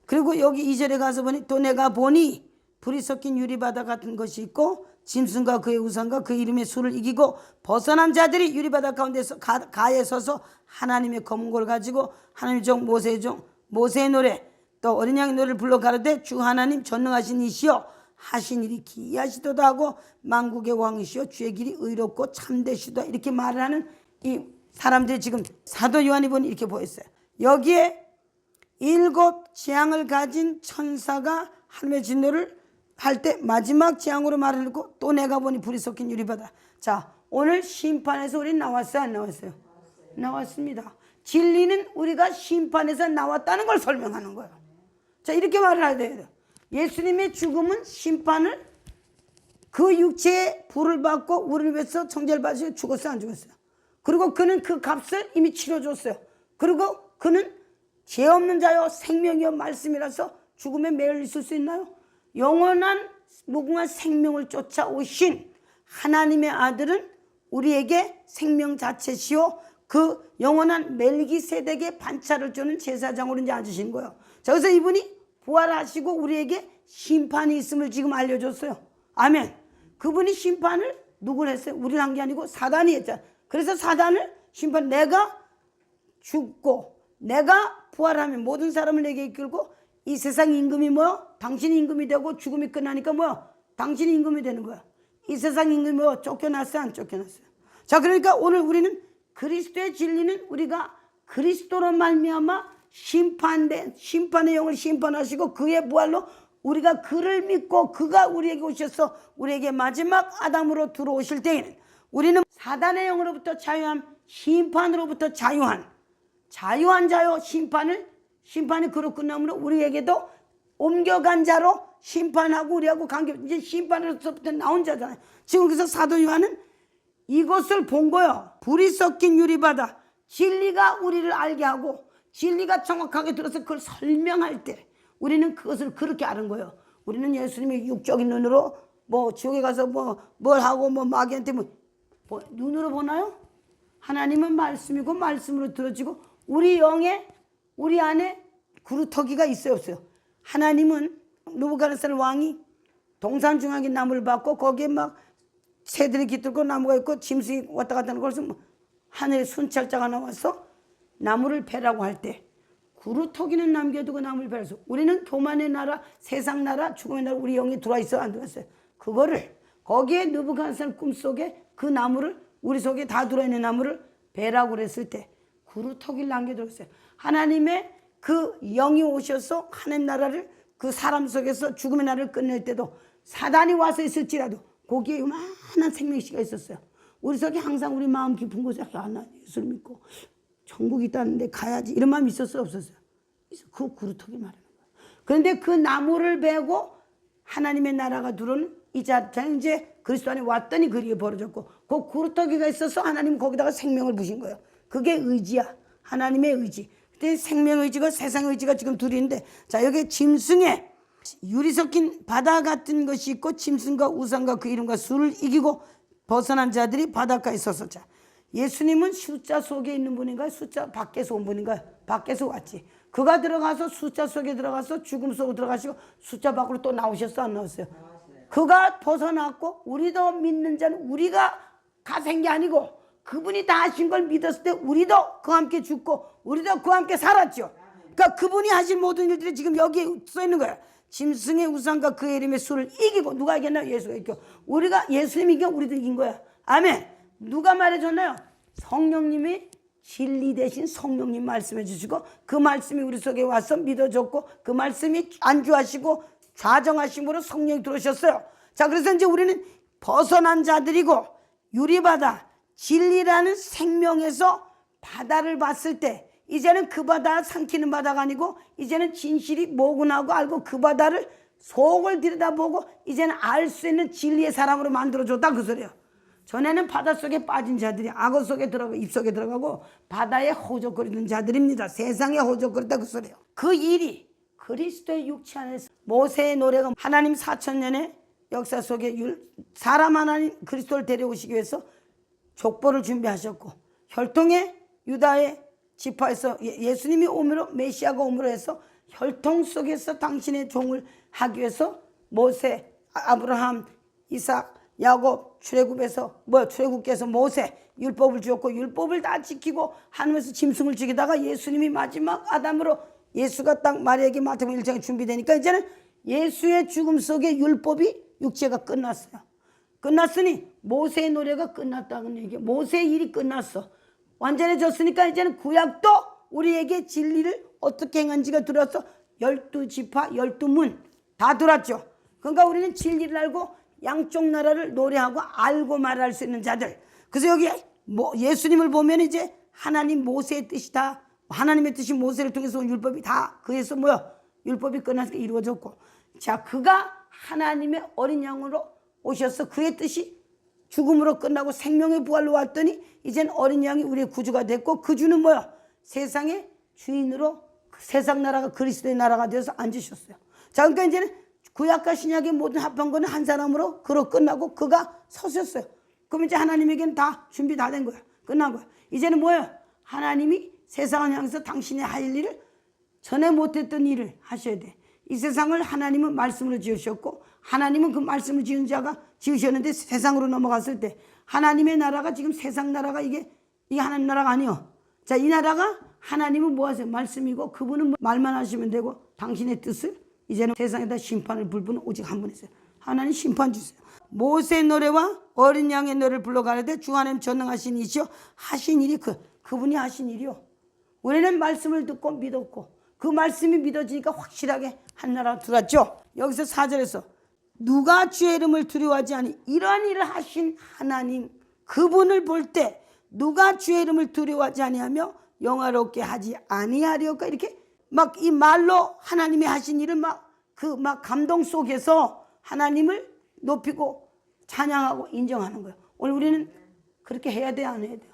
그리고 여기 2절에 가서 보니 또 내가 보니 불이 섞인 유리바다 같은 것이 있고 짐승과 그의 우상과 그 이름의 수를 이기고 벗어난 자들이 유리바다 가운데서 가에 서서 하나님의 검은 골 가지고 하나님의 종 모세의 노래 또 어린 양의 노래를 불러 가로되 주 하나님 전능하신 이시여 하신 일이 기이하시도다 하고 만국의 왕이시여 주의 길이 의롭고 참되시도다 이렇게 말을 하는 이 사람들이 지금 사도 요한이 보니 이렇게 보였어요. 여기에 일곱 재앙을 가진 천사가 하나님의 진노를 할 때 마지막 재앙으로 말을 했고 또 내가 보니 불이 섞인 유리바다. 자, 오늘 심판에서 우리 나왔어요 안 나왔어요? 나왔습니다. 진리는 우리가 심판에서 나왔다는 걸 설명하는 거예요. 자, 이렇게 말을 해야 돼요. 예수님의 죽음은 심판을 그 육체의 불을 받고 우리를 위해서 정죄를 받으시고 죽었어요 안 죽었어요? 그리고 그는 그 값을 이미 치러줬어요. 그리고 그는 죄 없는 자여 생명이여 말씀이라서 죽음에 매일 있을 수 있나요? 영원한 무궁한 생명을 쫓아오신 하나님의 아들은 우리에게 생명 자체시오 그 영원한 멜기세덱의 반차를 주는 제사장으로 이제 앉으신 거예요. 자, 그래서 이분이 부활하시고 우리에게 심판이 있음을 지금 알려줬어요. 아멘. 그분이 심판을 누구를 했어요? 우리를 한 게 아니고 사단이 했잖아요. 그래서 사단을 심판 내가 죽고 내가 부활하면 모든 사람을 내게 이끌고 이 세상 임금이 뭐야? 당신이 임금이 되고 죽음이 끝나니까 뭐야? 당신이 임금이 되는 거야. 이 세상 임금이 뭐 쫓겨났어요? 안 쫓겨났어요? 자, 그러니까 오늘 우리는 그리스도의 진리는 우리가 그리스도로 말미암아 심판의 영을 심판하시고 그의 부활로 우리가 그를 믿고 그가 우리에게 오셔서 우리에게 마지막 아담으로 들어오실 때에는 우리는 사단의 영으로부터 자유한 심판으로부터 자유한 자요 심판이 그로 끝나므로 우리에게도 옮겨간 자로 심판하고 우리하고 관계 이제 심판으로부터 나온 자잖아요. 지금 그래서 사도 요한은 이것을 본 거예요. 불이 섞인 유리바다 진리가 우리를 알게 하고 진리가 정확하게 들어서 그걸 설명할 때 우리는 그것을 그렇게 아는 거예요. 우리는 예수님이 육적인 눈으로 뭐 지옥에 가서 뭘 하고 뭐 마귀한테 뭐 눈으로 보나요? 하나님은 말씀이고 말씀으로 들어지고 우리 영에 우리 안에 구루터기가 있어요 없어요? 하나님은 느부갓네살 왕이 동산중앙에 나무를 받고 거기에 막 새들이 깃들고 나무가 있고 짐승이 왔다 갔다 하는 것을 하늘에 순찰자가 나와서 나무를 베라고 할 때 구루터기는 남겨두고 나무를 베라서 우리는 교만의 나라, 세상 나라, 죽음의 나라 우리 영이 들어와 있어 안 들어왔어요? 그거를 거기에 느부갓네살 꿈속에 그 나무를 우리 속에 다 들어있는 나무를 베라고 그랬을 때 구루터기를 남겨두었어요. 하나님의 그 영이 오셔서 하나님 나라를 그 사람 속에서 죽음의 나라를 끝낼 때도 사단이 와서 있을지라도 거기에 요만한 생명씨가 있었어요. 우리 속에 항상 우리 마음 깊은 곳에 나 예수를 믿고 천국이 있다는데 가야지 이런 마음이 있었어요 없었어요? 그 구루터기 말하는 거예요. 그런데 그 나무를 베고 하나님의 나라가 들어오는 이 자체는 이제 그리스도 안에 왔더니 그 일이 벌어졌고 그 구루터기가 있어서 하나님 거기다가 생명을 부신 거예요. 그게 의지야. 하나님의 의지. 근데 생명의 의지가 세상의 의지가 지금 둘이 있는데 자 여기 짐승에 유리 섞인 바다 같은 것이 있고 짐승과 우상과 그 이름과 수를 이기고 벗어난 자들이 바닷가에 서서 자 예수님은 숫자 속에 있는 분인가요? 숫자 밖에서 온 분인가요? 밖에서 왔지. 그가 들어가서 숫자 속에 들어가서 죽음 속으로 들어가시고 숫자 밖으로 또 나오셨어 안 나왔어요? 그가 벗어났고 우리도 믿는 자는 우리가 가생 게 아니고 그분이 다 하신 걸 믿었을 때 우리도 그와 함께 죽고 우리도 그와 함께 살았죠. 그러니까 그분이 하신 모든 일들이 지금 여기에 써 있는 거야. 짐승의 우상과 그의 이름의 수를 이기고 누가 이겼나요? 예수가 이겨. 우리가 예수님이 이겨 우리도 이긴 거야. 아멘. 누가 말해줬나요? 성령님이 진리 대신 성령님 말씀해 주시고 그 말씀이 우리 속에 와서 믿어줬고 그 말씀이 안주하시고 좌정하심으로 성령이 들어오셨어요. 자 그래서 이제 우리는 벗어난 자들이고 유리바다 진리라는 생명에서 바다를 봤을 때 이제는 그 바다 삼키는 바다가 아니고 이제는 진실이 뭐구나고 알고 그 바다를 속을 들여다보고 이제는 알 수 있는 진리의 사람으로 만들어줬다 그 소리예요. 전에는 바닷속에 빠진 자들이 악어 속에 들어가고 입속에 들어가고 바다에 호적거리는 자들입니다. 세상에 호적거렸다 그 소리예요. 그 일이 그리스도의 육체 안에서 모세의 노래가 하나님 4,000년의 역사 속에 사람 하나님 그리스도를 데려오시기 위해서 족보를 준비하셨고 혈통의 유다의 지파에서 예수님이 오므로 메시아가 오므로 해서 혈통 속에서 당신의 종을 하기 위해서 모세, 아브라함, 이삭, 야곱 출애굽께서 모세 율법을 주었고 율법을 다 지키고 하늘에서 짐승을 죽이다가 예수님이 마지막 아담으로 예수가 딱 마리아에게 마태복음 1장에 준비되니까 이제는 예수의 죽음 속에 율법이 육체가 끝났어요. 끝났으니 모세의 노래가 끝났다는 얘기예요. 모세의 일이 끝났어. 완전해졌으니까 이제는 구약도 우리에게 진리를 어떻게 행한지가 들어서 12지파 12문 다 들었죠. 그러니까 우리는 진리를 알고 양쪽 나라를 노래하고 알고 말할 수 있는 자들. 그래서 여기 예수님을 보면 이제 하나님 모세의 뜻이다. 하나님의 뜻이 모세를 통해서 온 율법이 다 그에서 율법이 끝나서 이루어졌고 자 그가 하나님의 어린 양으로 오셔서 그의 뜻이 죽음으로 끝나고 생명의 부활로 왔더니 이젠 어린 양이 우리의 구주가 됐고 그 주는 세상의 주인으로 세상 나라가 그리스도의 나라가 되어서 앉으셨어요. 자 그러니까 이제는 구약과 신약의 모든 합한 거는 한 사람으로 그로 끝나고 그가 서셨어요. 그럼 이제 하나님에게는 다 준비 다 된 거야. 끝난 거야. 이제는 하나님이 세상을 향해서 당신이 할 일을 전에 못했던 일을 하셔야 돼. 이 세상을 하나님은 말씀으로 지으셨고 하나님은 그 말씀을 지은 자가 지으셨는데 세상으로 넘어갔을 때 하나님의 나라가 지금 세상 나라가 이게 하나님 나라가 아니요. 자, 이 나라가 하나님은 뭐 하세요? 말씀이고 그분은 말만 하시면 되고 당신의 뜻을 이제는 세상에다 심판을 불 분은 오직 한 분이세요. 하나님 심판 주세요. 모세의 노래와 어린 양의 노래를 불러가는데 주 하나님 전능하신 이시여 하신 일이 그분이 하신 일이요. 우리는 말씀을 듣고 믿었고 그 말씀이 믿어지니까 확실하게 한 나라가 들어왔죠. 여기서 4절에서 누가 주의 이름을 두려워하지 아니 이러한 일을 하신 하나님 그분을 볼 때 누가 주의 이름을 두려워하지 아니하며 영화롭게 하지 아니하리까 이렇게 막 이 말로 하나님이 하신 일을 막 감동 속에서 하나님을 높이고 찬양하고 인정하는 거예요. 오늘 우리는 그렇게 해야 돼요, 안 해야 돼요?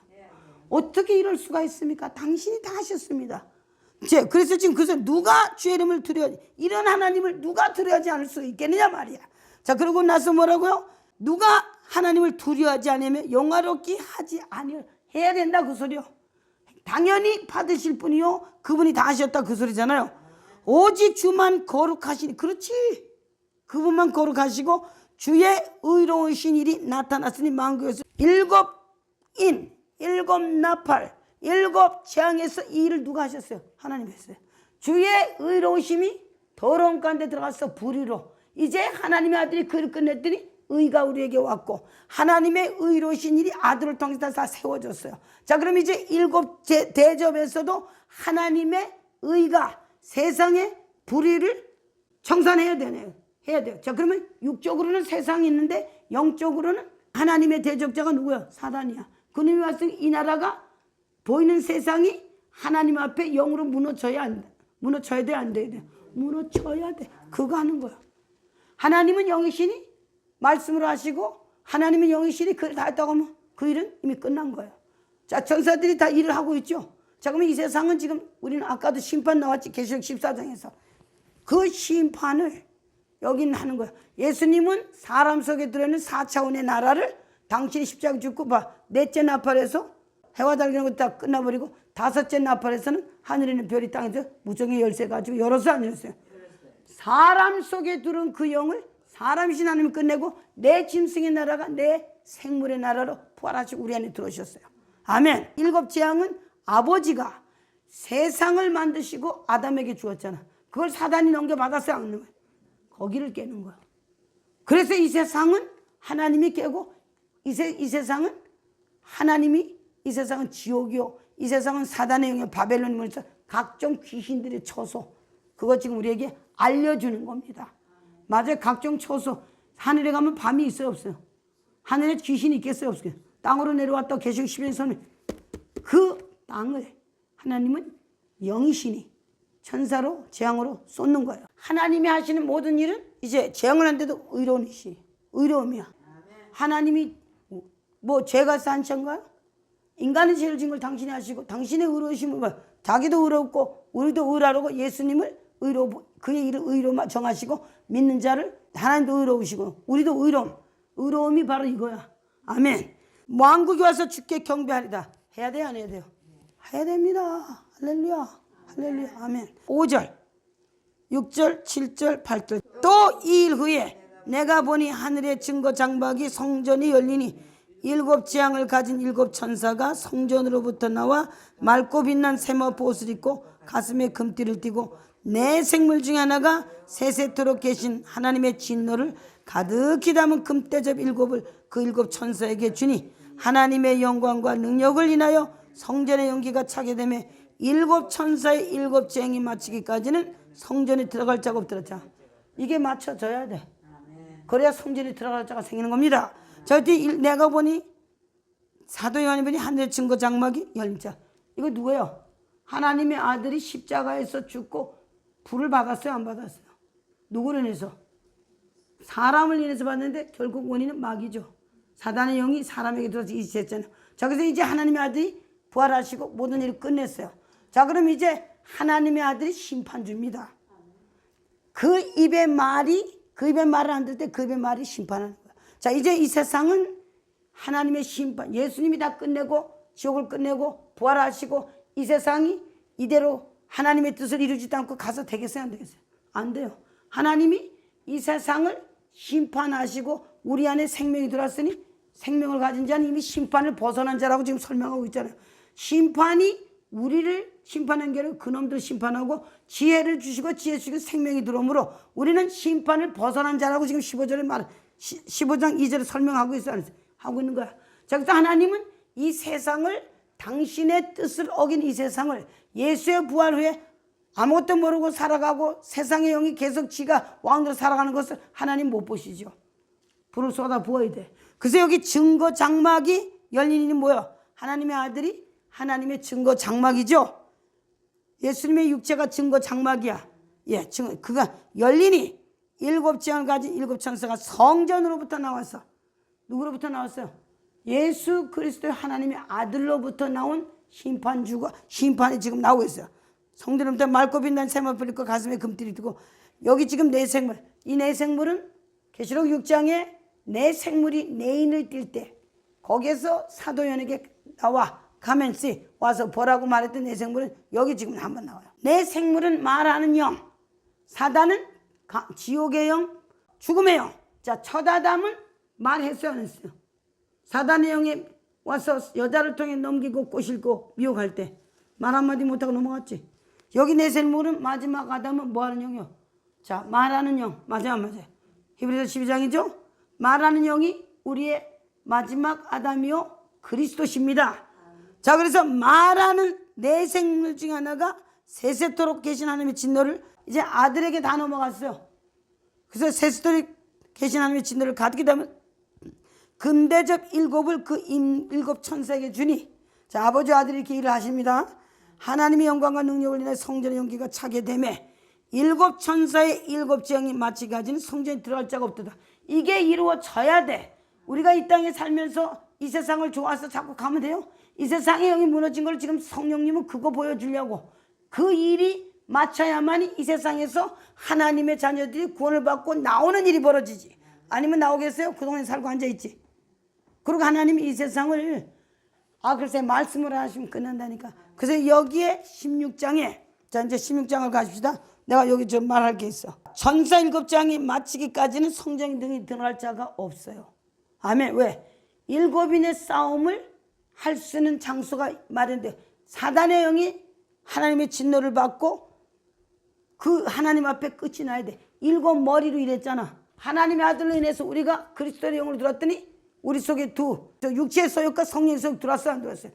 어떻게 이럴 수가 있습니까? 당신이 다 하셨습니다. 그래서 지금 그래서 누가 주의 이름을 두려워하지? 이런 하나님을 누가 두려워하지 않을 수 있겠느냐 말이야. 자, 그러고 나서 뭐라고요? 누가 하나님을 두려워하지 않으면 영화롭게 하지 아니요. 해야 된다 그 소리요. 당연히 받으실 분이요. 그분이 다 하셨다 그 소리잖아요. 오직 주만 거룩하시니. 그렇지. 그분만 거룩하시고 주의 의로우신 일이 나타났으니 만국에서 7인 7나팔 7재앙에서 이 일을 누가 하셨어요? 하나님이 했어요. 주의 의로우심이 더러운 가운데 들어가서 불의로 이제 하나님의 아들이 그를 끝냈더니 의가 우리에게 왔고 하나님의 의로우신 일이 아들을 통해서 다 세워졌어요. 자, 그럼 이제 7 대접에서도 하나님의 의가 세상의 불의를 청산해야 되네요. 해야 돼요. 자, 그러면 육적으로는 세상이 있는데 영적으로는 하나님의 대적자가 누구야? 사단이야. 그놈이 왔으니 이 나라가 보이는 세상이 하나님 앞에 영으로 무너져야 안 돼. 무너져야 돼, 안 돼야 돼? 무너져야 돼. 그거 하는 거야. 하나님은 영이시니 말씀으로 하시고 하나님은 영이시니 그를 다 했다고 하면 그 일은 이미 끝난 거예요. 자, 천사들이 다 일을 하고 있죠. 자, 그러면 이 세상은 지금 우리는 아까도 심판 나왔지. 계시록 14장에서 그 심판을 여기는 하는 거야. 예수님은 사람 속에 들어있는 4차원의 나라를 당신이 십자가 죽고 봐. 넷째 나팔에서 해와 달기는 것 다 끝나버리고 다섯째 나팔에서는 하늘에 있는 별이 땅에서 무정의 열쇠 가지고 열어서 안 열었어요. 사람 속에 들어온 그 영을 사람이신 하나님이 끝내고 내 짐승의 나라가 내 생물의 나라로 부활하시고 우리 안에 들어오셨어요. 아멘. 7재앙은 아버지가 세상을 만드시고 아담에게 주었잖아. 그걸 사단이 넘겨받았어요, 안 넘겨요? 거기를 깨는 거야. 그래서 이 세상은 하나님이 깨고 이 세상은 하나님이 이 세상은 지옥이요. 이 세상은 사단의 영역 바벨론이 각종 귀신들의 처소. 그거 지금 우리에게 알려주는 겁니다. 맞아요. 각종 처소. 하늘에 가면 밤이 있어요, 없어요? 하늘에 귀신이 있겠어요, 없어요? 땅으로 내려왔다 계시록 11서는 그 땅을 하나님은 영이시니 천사로 재앙으로 쏟는 거예요. 하나님이 하시는 모든 일은 이제 재앙을 하는데도 의로운 이시 의로움이야. 하나님이 뭐 죄가 산천가요? 인간의 죄를 진 걸 당신이 하시고 당신의 의로우심을 봐. 자기도 의롭고 우리도 의라고 예수님을 그의 일을 의로 정하시고 믿는 자를 하나님도 의로우시고 우리도 의로움이 바로 이거야. 아멘. 왕국이 와서 주께 경배하리다. 해야 돼요, 안 해야 돼요? 해야 됩니다. 할렐루야. 할렐루야. 아멘. 5절 6절 7절 8절 또 이 일 후에 내가 보니 하늘의 증거 장막이 성전이 열리니 7재앙을 가진 7천사가 성전으로부터 나와 맑고 빛난 세마포 옷을 입고 가슴에 금띠를 띠고 내 생물 중에 하나가 세세토록 계신 하나님의 진노를 가득히 담은 금대접 7을 그 7천사에게 주니 하나님의 영광과 능력을 인하여 성전의 연기가 차게 되매 7천사의 7재앙이 마치기까지는 성전에 들어갈 자가 없더라. 이게 맞춰져야 돼. 그래야 성전에 들어갈 자가 생기는 겁니다. 자, 내가 보니 사도 요한이 보니 하늘의 증거 장막이 열린 자. 이거 누구예요? 하나님의 아들이 십자가에서 죽고 불을 받았어요, 안 받았어요? 누구를 인해서? 사람을 인해서 받는데 결국 원인은 마귀죠. 사단의 영이 사람에게 들어서 이지했잖아요. 자, 그래서 이제 하나님의 아들이 부활하시고 모든 일을 끝냈어요. 자, 그럼 이제 하나님의 아들이 심판주입니다. 그 입의 말을 안 들 때 그 입의 말이 심판하는 거예요. 자, 이제 이 세상은 하나님의 심판, 예수님이 다 끝내고 지옥을 끝내고 부활하시고 이 세상이 이대로 하나님의 뜻을 이루지도 않고 가서 되겠어요, 안 되겠어요? 안 돼요. 하나님이 이 세상을 심판하시고 우리 안에 생명이 들어왔으니 생명을 가진 자는 이미 심판을 벗어난 자라고 지금 설명하고 있잖아요. 심판이 우리를 심판한 게 아니라 그놈들 심판하고 지혜를 주시고 지혜 주시고 생명이 들어오므로 우리는 심판을 벗어난 자라고 지금 15장 2절에 설명하고 있어요. 하고 있는 거야. 자, 그래서 하나님은 이 세상을 당신의 뜻을 어긴 이 세상을 예수의 부활 후에 아무것도 모르고 살아가고 세상의 영이 계속 지가 왕으로 살아가는 것을 하나님 못 보시죠. 불을 쏟아 부어야 돼. 그래서 여기 증거 장막이 열린 일이 뭐야? 하나님의 아들이 하나님의 증거 장막이죠. 예수님의 육체가 증거 장막이야. 예, 그가 열리니 7재앙을 가진 7천사가 성전으로부터 나와서 누구로부터 나왔어요? 예수 그리스도의 하나님의 아들로부터 나온 심판이 지금 나오고 있어요. 성전부터 맑고 빛난 샘을 뿌리고 가슴에 금띠를 두고 여기 지금 내 생물 이 내 생물은 계시록 6장에 내 생물이 내 인을 띌 때 거기에서 사도연에게 나와 가면시 와서 보라고 말했던 내 생물은 여기 지금 한번 나와요. 내 생물은 말하는 영, 사단은 지옥의 영, 죽음의 영. 자, 첫 아담은 말했어요 안 했어요? 사단의 영에 와서 여자를 통해 넘기고 꼬실고 미혹할 때 말 한마디 못하고 넘어갔지. 여기 내 생물은 마지막 아담은 뭐하는 영이요? 자, 말하는 영. 맞아요. 히브리서 12장이죠? 말하는 영이 우리의 마지막 아담이요 그리스도십니다. 자, 그래서 말하는 내 생물 중 하나가 세세토록 계신 하나님의 진노를 이제 아들에게 다 넘어갔어요. 그래서 세세토록 계신 하나님의 진노를 가득히 담은 금대접 일곱을 그 일곱 천사에게 주니, 자, 아버지 아들이 이렇게 일을 하십니다. 하나님의 영광과 능력을 인해 성전의 연기가 차게 되매 일곱 천사의 일곱 재앙이 마치 가지는 성전에 들어갈 자가 없도다. 이게 이루어져야 돼. 우리가 이 땅에 살면서 이 세상을 좋아서 자꾸 가면 돼요? 이 세상의 영이 무너진 걸 지금 성령님은 그거 보여주려고 그 일이 맞춰야만이 이 세상에서 하나님의 자녀들이 구원을 받고 나오는 일이 벌어지지. 아니면 나오겠어요? 그동안 살고 앉아있지. 그리고 하나님이 이 세상을 글쎄 말씀을 하시면 끝난다니까. 그래서 여기에 16장에 자 이제 16장을 가십시다. 내가 여기 좀 말할 게 있어. 전사 7장이 마치기까지는 성전 등이 들어갈 자가 없어요. 아멘. 왜? 7인의 싸움을 할 수 있는 장소가 마련돼. 사단의 영이 하나님의 진노를 받고 그 하나님 앞에 끝이 나야 돼. 7머리로 일했잖아. 하나님의 아들로 인해서 우리가 그리스도의 영으로 들었더니 우리 속에 육체의 소욕과 성령의 소욕 들어왔어요 안 들어왔어요?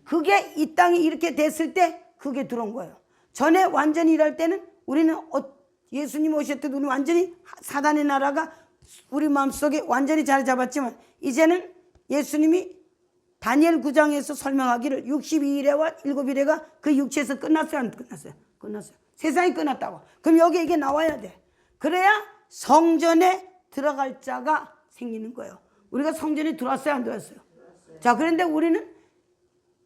그게 이 땅에 이렇게 됐을 때 그게 들어온 거예요. 전에 완전히 일할 때는 우리는 예수님 오실 때도 우리 완전히 사단의 나라가 우리 마음속에 완전히 자리 잡았지만 이제는 예수님이 다니엘 9장에서 설명하기를 62일에와 7일에가 그 육체에서 끝났어요 안 끝났어요? 끝났어요. 세상이 끝났다고. 그럼 여기 이게 나와야 돼. 그래야 성전에 들어갈 자가 생기는 거예요. 우리가 성전에 들어왔어요 안 들어왔어요? 자, 그런데 우리는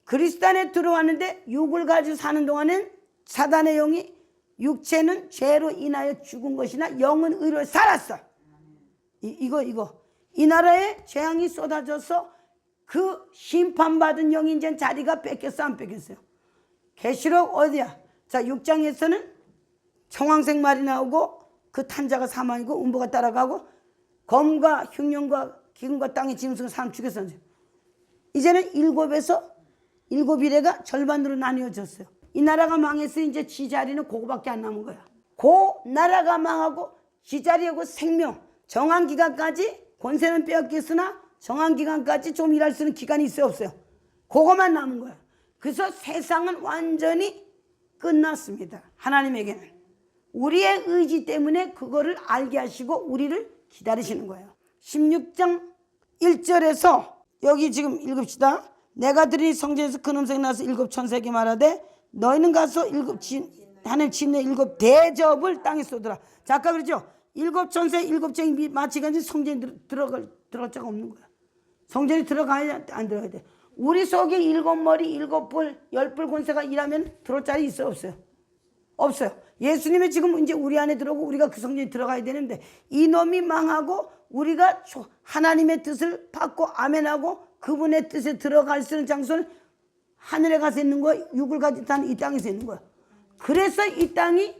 그리스도 안에 들어왔는데 육을 가지고 사는 동안은 사단의 영이 육체는 죄로 인하여 죽은 것이나 영은 의로 살았어. 이거 이 나라에 재앙이 쏟아져서 그 심판받은 영이 이제 자리가 뺏겼어 안 뺏겼어요? 계시록 어디야? 자, 6장에서는 청황색 말이 나오고 그 탄자가 사망이고 음부가 따라가고 검과 흉년과 기근과 땅의 짐승을 사람 죽였어. 이제는 7일에가 절반으로 나뉘어졌어요. 이 나라가 망해서 이제 지 자리는 그거밖에 안 남은 거야. 그 나라가 망하고 지 자리하고 생명 정한 기간까지 권세는 빼앗겼으나 정한 기간까지 좀 일할 수 있는 기간이 있어요 없어요? 그거만 남은 거야. 그래서 세상은 완전히 끝났습니다. 하나님에게는 우리의 의지 때문에 그거를 알게 하시고 우리를 기다리시는 거예요. 16장 1절에서 여기 지금 읽읍시다. 내가 들으니 성전에서 큰 음성이 나서 7 천사에게 말하되 너희는 가서 하나님 진노의 7 대접을 땅에 쏟으라. 자, 아까 그랬죠? 7 천사의 7장이 마치가지 성전에 들어갈 자가 없는 거야. 성전에 들어가야 안 들어가야 돼. 우리 속에 7머리 7뿔 10뿔 권세가 일하면 들어올 자리 있어요 없어요? 없어요. 예수님이 지금 이제 우리 안에 들어오고 우리가 그 성전에 들어가야 되는데 이놈이 망하고 우리가 하나님의 뜻을 받고 아멘하고 그분의 뜻에 들어갈 수 있는 장소는 하늘에 가서 있는 거야. 육을 가지고 사는 이 땅에서 있는 거야. 그래서 이 땅이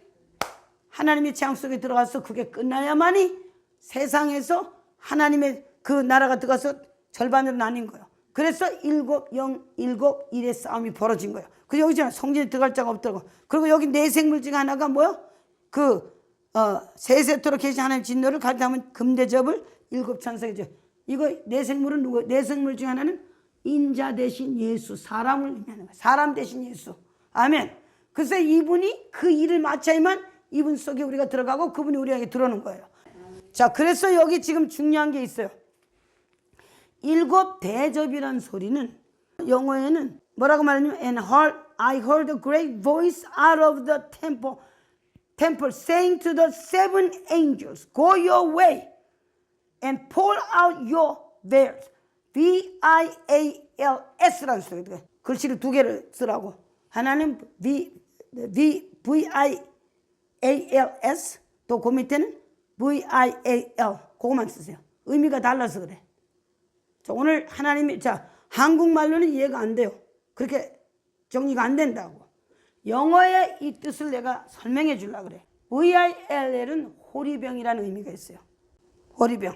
하나님의 재앙 속에 들어가서 그게 끝나야만이 세상에서 하나님의 그 나라가 들어가서 절반으로 나뉜 거예요. 그래서 7, 0, 7, 1의 싸움이 벌어진 거예요. 그 여기 있잖아. 성전에 들어갈 자가 없더라고. 그리고 여기 내 생물 중 하나가 뭐요? 세세토록 계신 하나님 진노를 가리다면 금대접을 7 천사에게 줘. 이거 내 생물은 누구? 내 생물 중 하나는 인자 대신 예수, 사람을 의미하는 거야. 사람 대신 예수. 아멘. 그래서 이분이 그 일을 마쳐야만 이분 속에 우리가 들어가고 그분이 우리에게 들어오는 거예요. 자, 그래서 여기 지금 중요한 게 있어요. 7 대접이란 소리는 영어에는 뭐라고 말하냐면 I heard a great voice out of the temple saying to the 7 angels, go your way and pour out your vials. VIALS라는 소리예요. 글씨를 2개를 쓰라고. 하나는 VIALS 또 그 밑에는 VIAL 그거만 쓰세요. 의미가 달라서 그래. 자, 오늘 하나님이 자 한국말로는 이해가 안 돼요. 그렇게 정리가 안 된다고. 영어의 이 뜻을 내가 설명해 주려고 그래. VILL은 호리병이라는 의미가 있어요. 호리병.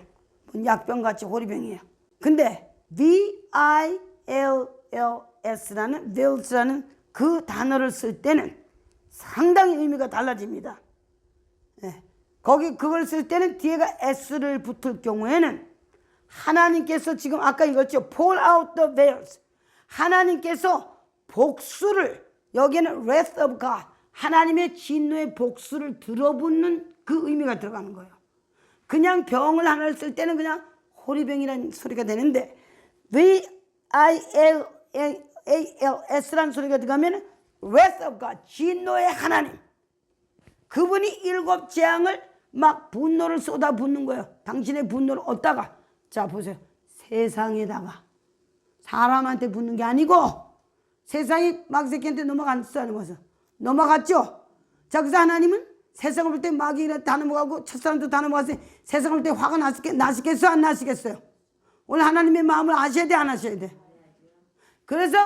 약병같이 호리병이에요. 근데 VILLS라는 그 단어를 쓸 때는 상당히 의미가 달라집니다. 네. 그걸 쓸 때는 뒤에가 S를 붙을 경우에는 하나님께서 지금 아까 읽었죠. Pour out the veils. 하나님께서 복수를 여기에는 wrath of God. 하나님의 진노의 복수를 들어붓는 그 의미가 들어가는 거예요. 그냥 병을 하나를 쓸 때는 그냥 호리병이라는 소리가 되는데 VILLS라는 소리가 들어가면 wrath of God. 진노의 하나님. 그분이 일곱 재앙을 막 분노를 쏟아붓는 거예요. 당신의 분노를 얻다가 자 보세요. 세상에다가 사람한테 붓는 게 아니고 세상이 마귀새끼한테 넘어갔어요. 넘어갔죠. 자 그래서 하나님은 세상을 볼 때 마귀가 다 넘어가고 첫사람도 다 넘어갔어요. 세상을 볼 때 화가 나시겠어요? 안 나시겠어요? 오늘 하나님의 마음을 아셔야 돼? 안 아셔야 돼? 그래서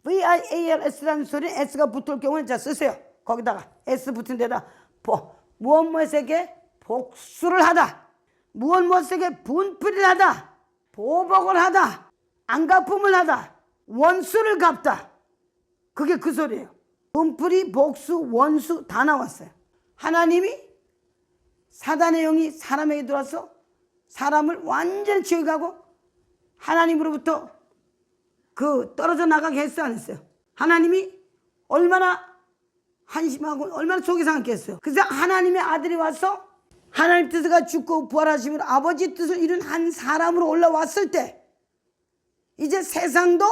VIALS라는 소리는 S가 붙을 경우는 자 쓰세요. 거기다가 S 붙은 데다 무엇에게 복수를 하다. 무엇에게 분풀이를 하다. 보복을 하다. 안갚음을 하다. 원수를 갚다. 그게 그 소리예요. 분풀이, 복수, 원수 다 나왔어요. 하나님이 사단의 영이 사람에게 들어와서 사람을 완전히 지어가고 하나님으로부터 떨어져 나가게 했어요, 안 했어요? 하나님이 얼마나 한심하고 얼마나 속이 상했겠어요. 그래서 하나님의 아들이 와서 하나님 뜻을 죽고 부활하시면 아버지 뜻을 이룬 한 사람으로 올라왔을 때 이제 세상도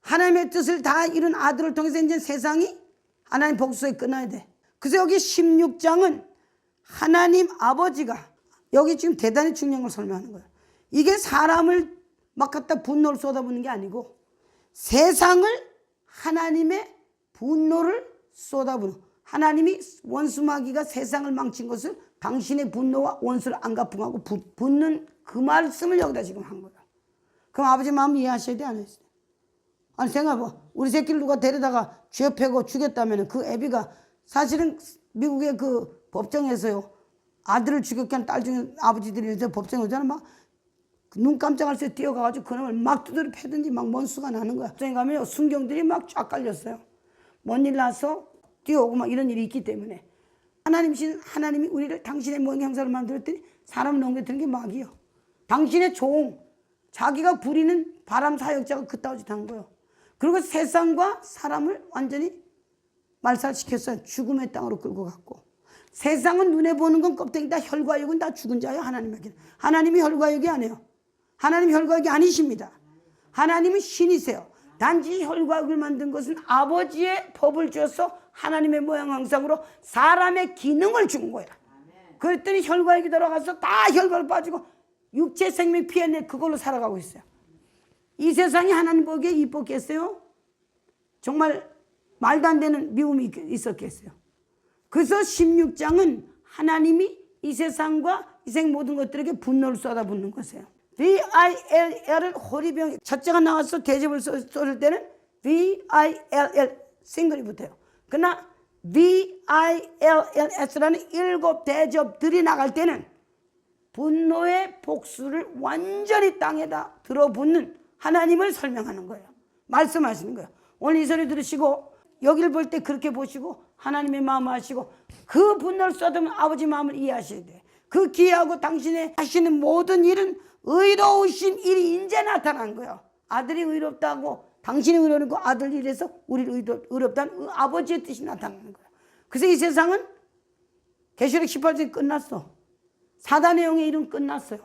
하나님의 뜻을 다 이룬 아들을 통해서 이제 세상이 하나님 복수에 끝나야 돼. 그래서 여기 16장은 하나님 아버지가 여기 지금 대단히 중요한 걸 설명하는 거예요. 이게 사람을 막 갖다 분노를 쏟아붓는 게 아니고 세상을 하나님의 분노를 쏟아부는 하나님이 원수 마귀가 세상을 망친 것을 당신의 분노와 원수를 안 갚음하고 붙는 그 말씀을 여기다 지금 한 거예요. 그럼 아버지 마음 이해하셔야 돼? 안 하셔야 돼? 아니 생각해봐. 우리 새끼를 누가 데려다가 쥐어 패고 죽였다면 그 애비가 사실은 미국의 그 법정에서요. 아들을 죽였게 한 딸 중에 아버지들이 법정에 오잖아. 막 눈 깜짝할 새 뛰어가가지고 그놈을 막 두드려 패든지 막 원수가 나는 거야. 법정에 가면 순경들이 막 쫙 깔렸어요. 뭔 일 나서 뛰어오고 막 이런 일이 있기 때문에 하나님이 우리를 당신의 모형 형상을 만들었더니 사람을 넘겨드는 게 마귀요. 당신의 종 자기가 부리는 바람 사역자가 그따위 짓 한 거예요. 그리고 세상과 사람을 완전히 말살시켰어요. 죽음의 땅으로 끌고 갔고 세상은 눈에 보는 건 껍데기다. 혈과 육은 다 죽은 자예요. 하나님에게는. 하나님이 혈과 육이 아니에요. 하나님 혈과 육이 아니십니다. 하나님은 신이세요. 단지 혈과 육을 만든 것은 아버지의 법을 주어서 하나님의 모양 형상으로 사람의 기능을 준 거야. 그랬더니 혈과 육이 들어가서 다 혈과로 빠지고 육체 생명 피해내 그걸로 살아가고 있어요. 이 세상이 하나님 보기에 이뻤겠어요? 정말 말도 안 되는 미움이 있었겠어요. 그래서 16장은 하나님이 이 세상과 이 세상 모든 것들에게 분노를 쏟아붓는 것이에요. VILL은 호리병 첫째가 나와서 대접을 쏟을 때는 VILL 싱글이 붙어요. 그러나 VILLS라는 일곱 대접들이 나갈 때는 분노의 복수를 완전히 땅에다 들어붓는 하나님을 설명하는 거예요. 말씀하시는 거예요. 오늘 이 소리 들으시고 여기를 볼 때 그렇게 보시고 하나님의 마음을 하시고 그 분노를 쏟으면 아버지 마음을 이해하셔야 돼요. 그 기회하고 당신의 하시는 모든 일은 의로우신 일이 이제 나타난 거예요. 아들이 의롭다고 당신이 의롭고 아들 일에서 우리를 의롭다는 아버지의 뜻이 나타나는 거예요. 그래서 이 세상은 계시록 18장이 끝났어. 사단의 영의 일은 끝났어요.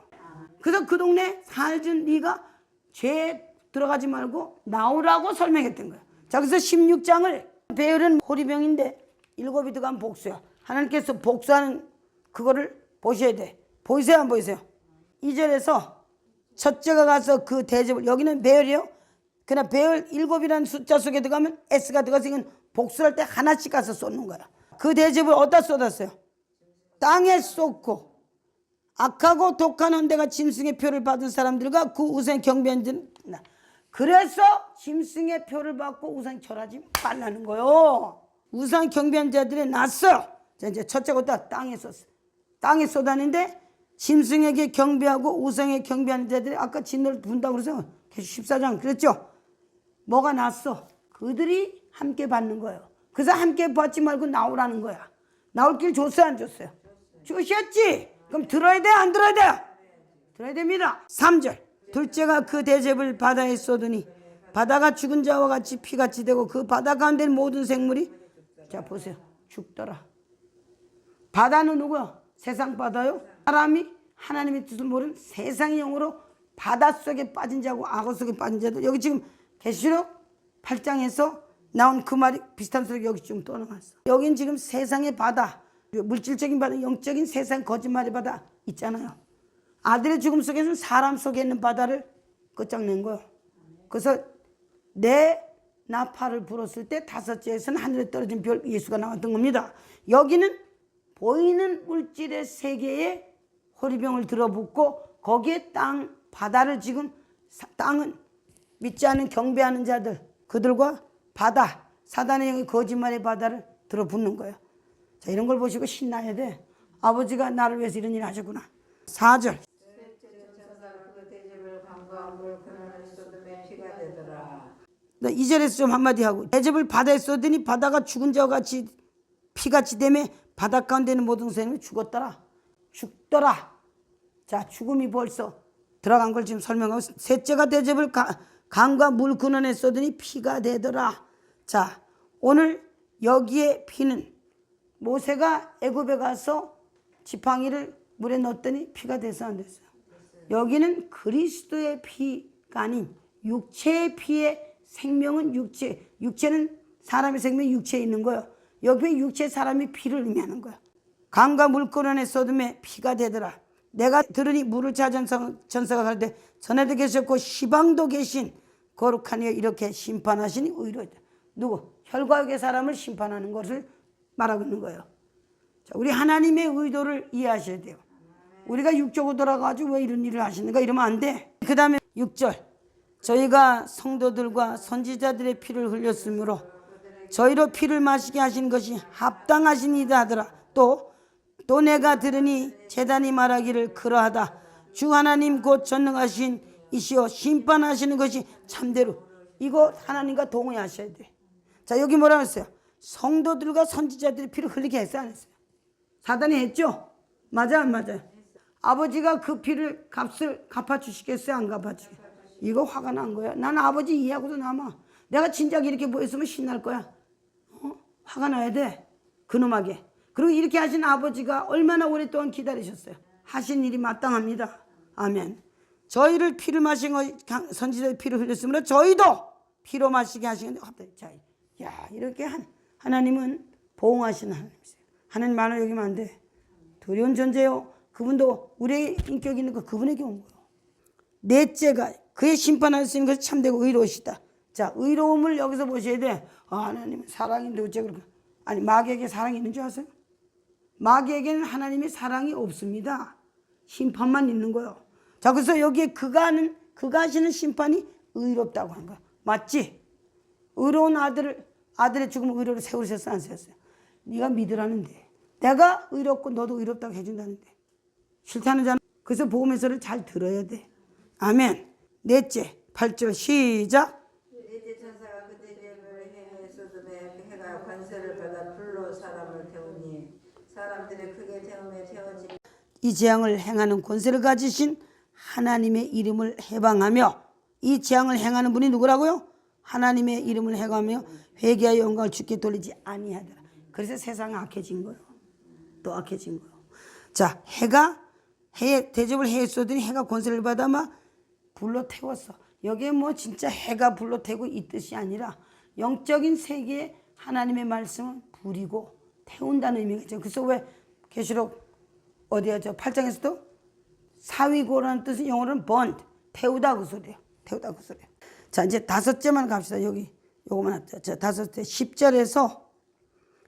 그래서 그 동네 살던 네가 죄에 들어가지 말고 나오라고 설명했던 거예요. 자, 그래서 16장을 배열은 호리병인데 7이 들어간 복수야. 하나님께서 복수하는 그거를 보셔야 돼. 보이세요? 안 보이세요? 2절에서 첫째가 가서 그 대접을 여기는 배열이요. 그냥 배열 7이라는 숫자 속에 들어가면 S가 들어가서 이건 복수할 때 하나씩 가서 쏟는 거야. 그 대접을 어디다 쏟았어요? 땅에 쏟고 악하고 독한 언대가 짐승의 표를 받은 사람들과 그 우상 경배하는 그래서 짐승의 표를 받고 우상 절하지 말라는 거요. 우상 경배한 자들이 났어. 이제 첫째부터 땅에 쏟았어. 땅에 쏟았는데 짐승에게 경배하고 우상에 경배하는 자들이 아까 진노를 분다고 그래서 14장 그랬죠. 뭐가 났어? 그들이 함께 받는 거예요. 그래서 함께 받지 말고 나오라는 거야. 나올 길 줬어요, 안 줬어요? 주셨지. 그럼 들어야 돼, 안 들어야 돼? 들어야 됩니다. 3절. 둘째가 그 대접을 바다에 쏟으니 바다가 죽은 자와 같이 피같이 되고 그 바다 가운데 모든 생물이 자 보세요. 죽더라. 바다는 누구야? 세상 바다요? 사람이 하나님의 뜻을 모르는 세상의 영으로 바닷속에 빠진 자고 악어 속에 빠진 자들. 여기 지금 계시록 8장에서 나온 그 말이 비슷한 소리가 여기 좀 또 나왔어. 여긴 지금 세상의 바다, 물질적인 바다, 영적인 세상 거짓말의 바다 있잖아요. 아들의 죽음 속에서는 사람 속에 있는 바다를 끝장낸 거예요. 그래서 내 나팔을 불었을 때 다섯째에서는 하늘에 떨어진 별 예수가 나왔던 겁니다. 여기는 보이는 물질의 세계에 호리병을 들어붙고 거기에 땅, 바다를 지금 땅은 믿지 않는 경배하는 자들 그들과 바다, 사단의 영이 거짓말의 바다를 들어붙는 거예요. 자, 이런 걸 보시고 신나야 돼. 아버지가 나를 위해서 이런 일을 하셨구나. 4절. 네, 2절에서 좀 한마디 하고 대접을 바다에 쏟으니 바다가 죽은 자와 같이 피같이 되매 바다 가운데 있는 모든 생명이 죽었더라. 죽더라. 자, 죽음이 벌써 들어간 걸 지금 설명하고 셋째가 대접을 강과 물 근원에 쏟으니 피가 되더라. 자, 오늘 여기에 피는 모세가 애굽에 가서 지팡이를 물에 넣었더니 피가 돼서 안 됐어요. 여기는 그리스도의 피가 아닌 육체의 피에 생명은 육체는 사람의 생명이 육체에 있는 거예요. 여기 육체 사람이 피를 의미하는 거예요. 강과 물근원에 쏟음에 피가 되더라. 내가 들으니 물을 찾은 전사가 갈 때 전에도 계셨고 시방도 계신 거룩하니 이렇게 심판하시니 의로이다. 누구? 혈과육의 사람을 심판하는 것을 말하고 있는 거예요. 자, 우리 하나님의 의도를 이해하셔야 돼요. 우리가 육적으로 돌아가지고 왜 이런 일을 하시는가 이러면 안 돼. 그 다음에 6절. 저희가 성도들과 선지자들의 피를 흘렸으므로 저희로 피를 마시게 하신 것이 합당하시니이다 하더라. 또 내가 들으니 제단이 말하기를 그러하다. 주 하나님 곧 전능하신 이시여 심판하시는 것이 참대로. 이거 하나님과 동의하셔야 돼. 자, 여기 뭐라고 했어요? 성도들과 선지자들의 피를 흘리게 했어요, 안 했어요? 사단이 했죠? 맞아, 안 맞아요? 아버지가 그 피를 값을 갚아주시겠어요, 안 갚아주시겠어요? 이거 화가 난 거야. 나는 아버지 이해하고도 남아. 내가 진작 이렇게 보였으면 신날 거야. 화가 나야 돼. 그놈하게. 그리고 이렇게 하신 아버지가 얼마나 오랫동안 기다리셨어요. 하신 일이 마땅합니다. 아멘. 저희를 피를 마신 거 선지자의 피를 흘렸으므로 저희도 피로 마시게 하시는데 야, 이렇게 하나님은 보응하시는 하나님이세요. 하나님 말을 여기면 안 돼. 두려운 존재요. 그분도 우리의 인격이 있는 거 그분에게 온 거예요. 넷째가 그의 심판할 수 있는 것이 참되고 의로우시다. 자, 의로움을 여기서 보셔야 돼. 하나님은 사랑인데 어째 그럴까? 아니, 마귀에게 사랑이 있는 줄 아세요? 마귀에게는 하나님의 사랑이 없습니다. 심판만 있는 거예요. 자, 그래서 여기에 그가 하시는 심판이 의롭다고 하는 거야. 맞지? 의로운 아들의 죽음을 의로로 세우셨어, 안 세웠어요? 네가 믿으라는데. 내가 의롭고 너도 의롭다고 해준다는데. 싫다는 자는 그래서 복음에서를 잘 들어야 돼. 아멘. 넷째, 8절 시작. 넷째 천사가 그때 대접을 해 소돔에 해가 관세를 받아 불로 사람을 태우니 사람들이 크게 태움에 태워지. 이 재앙을 행하는 권세를 가지신 하나님의 이름을 해방하며 이 재앙을 행하는 분이 누구라고요? 하나님의 이름을 해가며 회개하여 영광을 주께 돌리지 아니하더라. 그래서 세상이 악해진 거예요. 또 악해진 거예요. 자, 해에 대접을 해에 쏟으니 해가 권세를 받아 막 불로 태웠어. 여기에 뭐 진짜 해가 불로 태고 이 뜻이 아니라 영적인 세계에 하나님의 말씀은 불이고 태운다는 의미겠죠. 그래서 왜 계시록 어디야 저 8장에서도 사위고라는 뜻은 영어로는 burn, 태우다 그 소리예요. 태우다 그 소리예요. 자, 이제 다섯째만 갑시다. 여기 요거만 합시다. 자, 다섯째 10절에서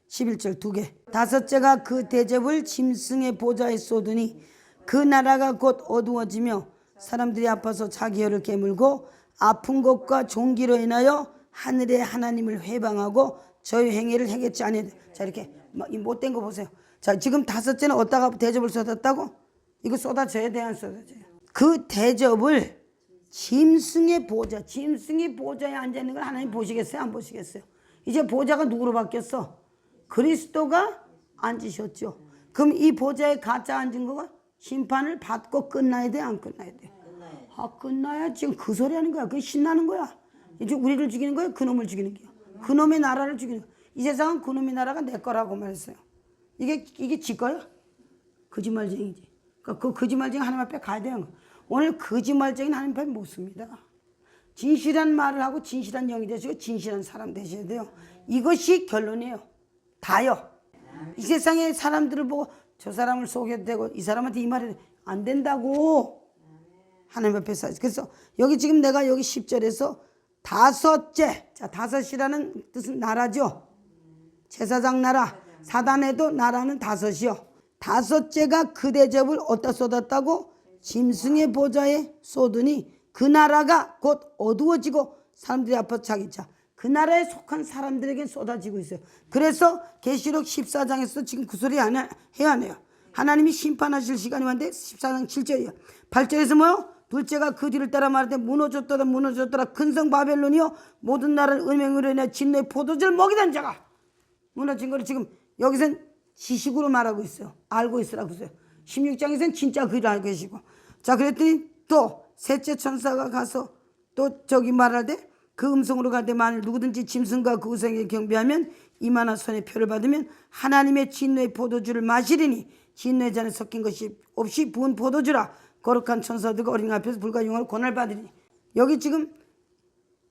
11절 두 개. 다섯째가 그 대접을 짐승의 보좌에 쏟으니 그 나라가 곧 어두워지며 사람들이 아파서 자기 혀를 깨물고 아픈 것과 종기로 인하여 하늘의 하나님을 회방하고 저희 행위를 행했지 아니하되. 자, 이렇게 이 못된 거 보세요. 자, 지금 다섯째는 어디다가 대접을 쏟았다고? 이거 쏟아져야 돼, 안 쏟아져요? 그 대접을 짐승의 보좌, 짐승의 보좌에 앉아있는 걸 하나님 보시겠어요? 안 보시겠어요? 이제 보좌가 누구로 바뀌었어? 그리스도가 앉으셨죠. 그럼 이 보좌에 가짜 앉은 거가 심판을 받고 끝나야 돼, 안 끝나야 돼? 아, 끝나야 지금 그 소리 하는 거야. 그게 신나는 거야. 이제 우리를 죽이는 거야, 그놈을 죽이는 거야. 그놈의 나라를 죽이는 거야. 이 세상은 그놈의 나라가 내 거라고 말했어요. 이게 지 거야? 거짓말쟁이지. 그러니까 그 거짓말쟁이 하나님 앞에 가야 되는 거야. 오늘 거짓말쟁이는 하나님 앞에 못 씁니다. 진실한 말을 하고 진실한 영이 되시고 진실한 사람 되셔야 돼요. 이것이 결론이에요. 다요. 이 세상의 사람들을 보고 저 사람을 속여도 되고 이 사람한테 이 말이 안 된다고 하나님 앞에 서. 그래서 여기 지금 내가 여기 10절에서 다섯째, 자, 다섯이라는 뜻은 나라죠. 제사장 나라, 사단에도 나라는 다섯이요. 다섯째가 그 대접을 어디다 쏟았다고? 짐승의 보좌에 쏟으니 그 나라가 곧 어두워지고 사람들이 아파서 자기 자. 그 나라에 속한 사람들에게 쏟아지고 있어요. 그래서 계시록 14장에서 지금 그 소리 해야 하네요. 하나님이 심판하실 시간이 왔는데 14장 7절이요. 8절에서 뭐요? 둘째가 그 뒤를 따라 말하되 무너졌더라 무너졌더라 근성 바벨론이요 모든 나라를 음행으로 인해 진노의 포도주를 먹이던 자가 무너진 거를 지금 여기서는 지식으로 말하고 있어요. 알고 있으라고 했어요. 16장에서는 진짜 그를 알고 계시고. 자, 그랬더니 또 셋째 천사가 가서 또 저기 말하되 그 음성으로 가되 만일 누구든지 짐승과 그 우상에게 경배하면 이만한 손에 표를 받으면 하나님의 진노의 포도주를 마시리니 진노의 잔에 섞인 것이 없이 부은 포도주라. 거룩한 천사들과 어린 앞에서 불과 용을 권할 받으리니. 여기 지금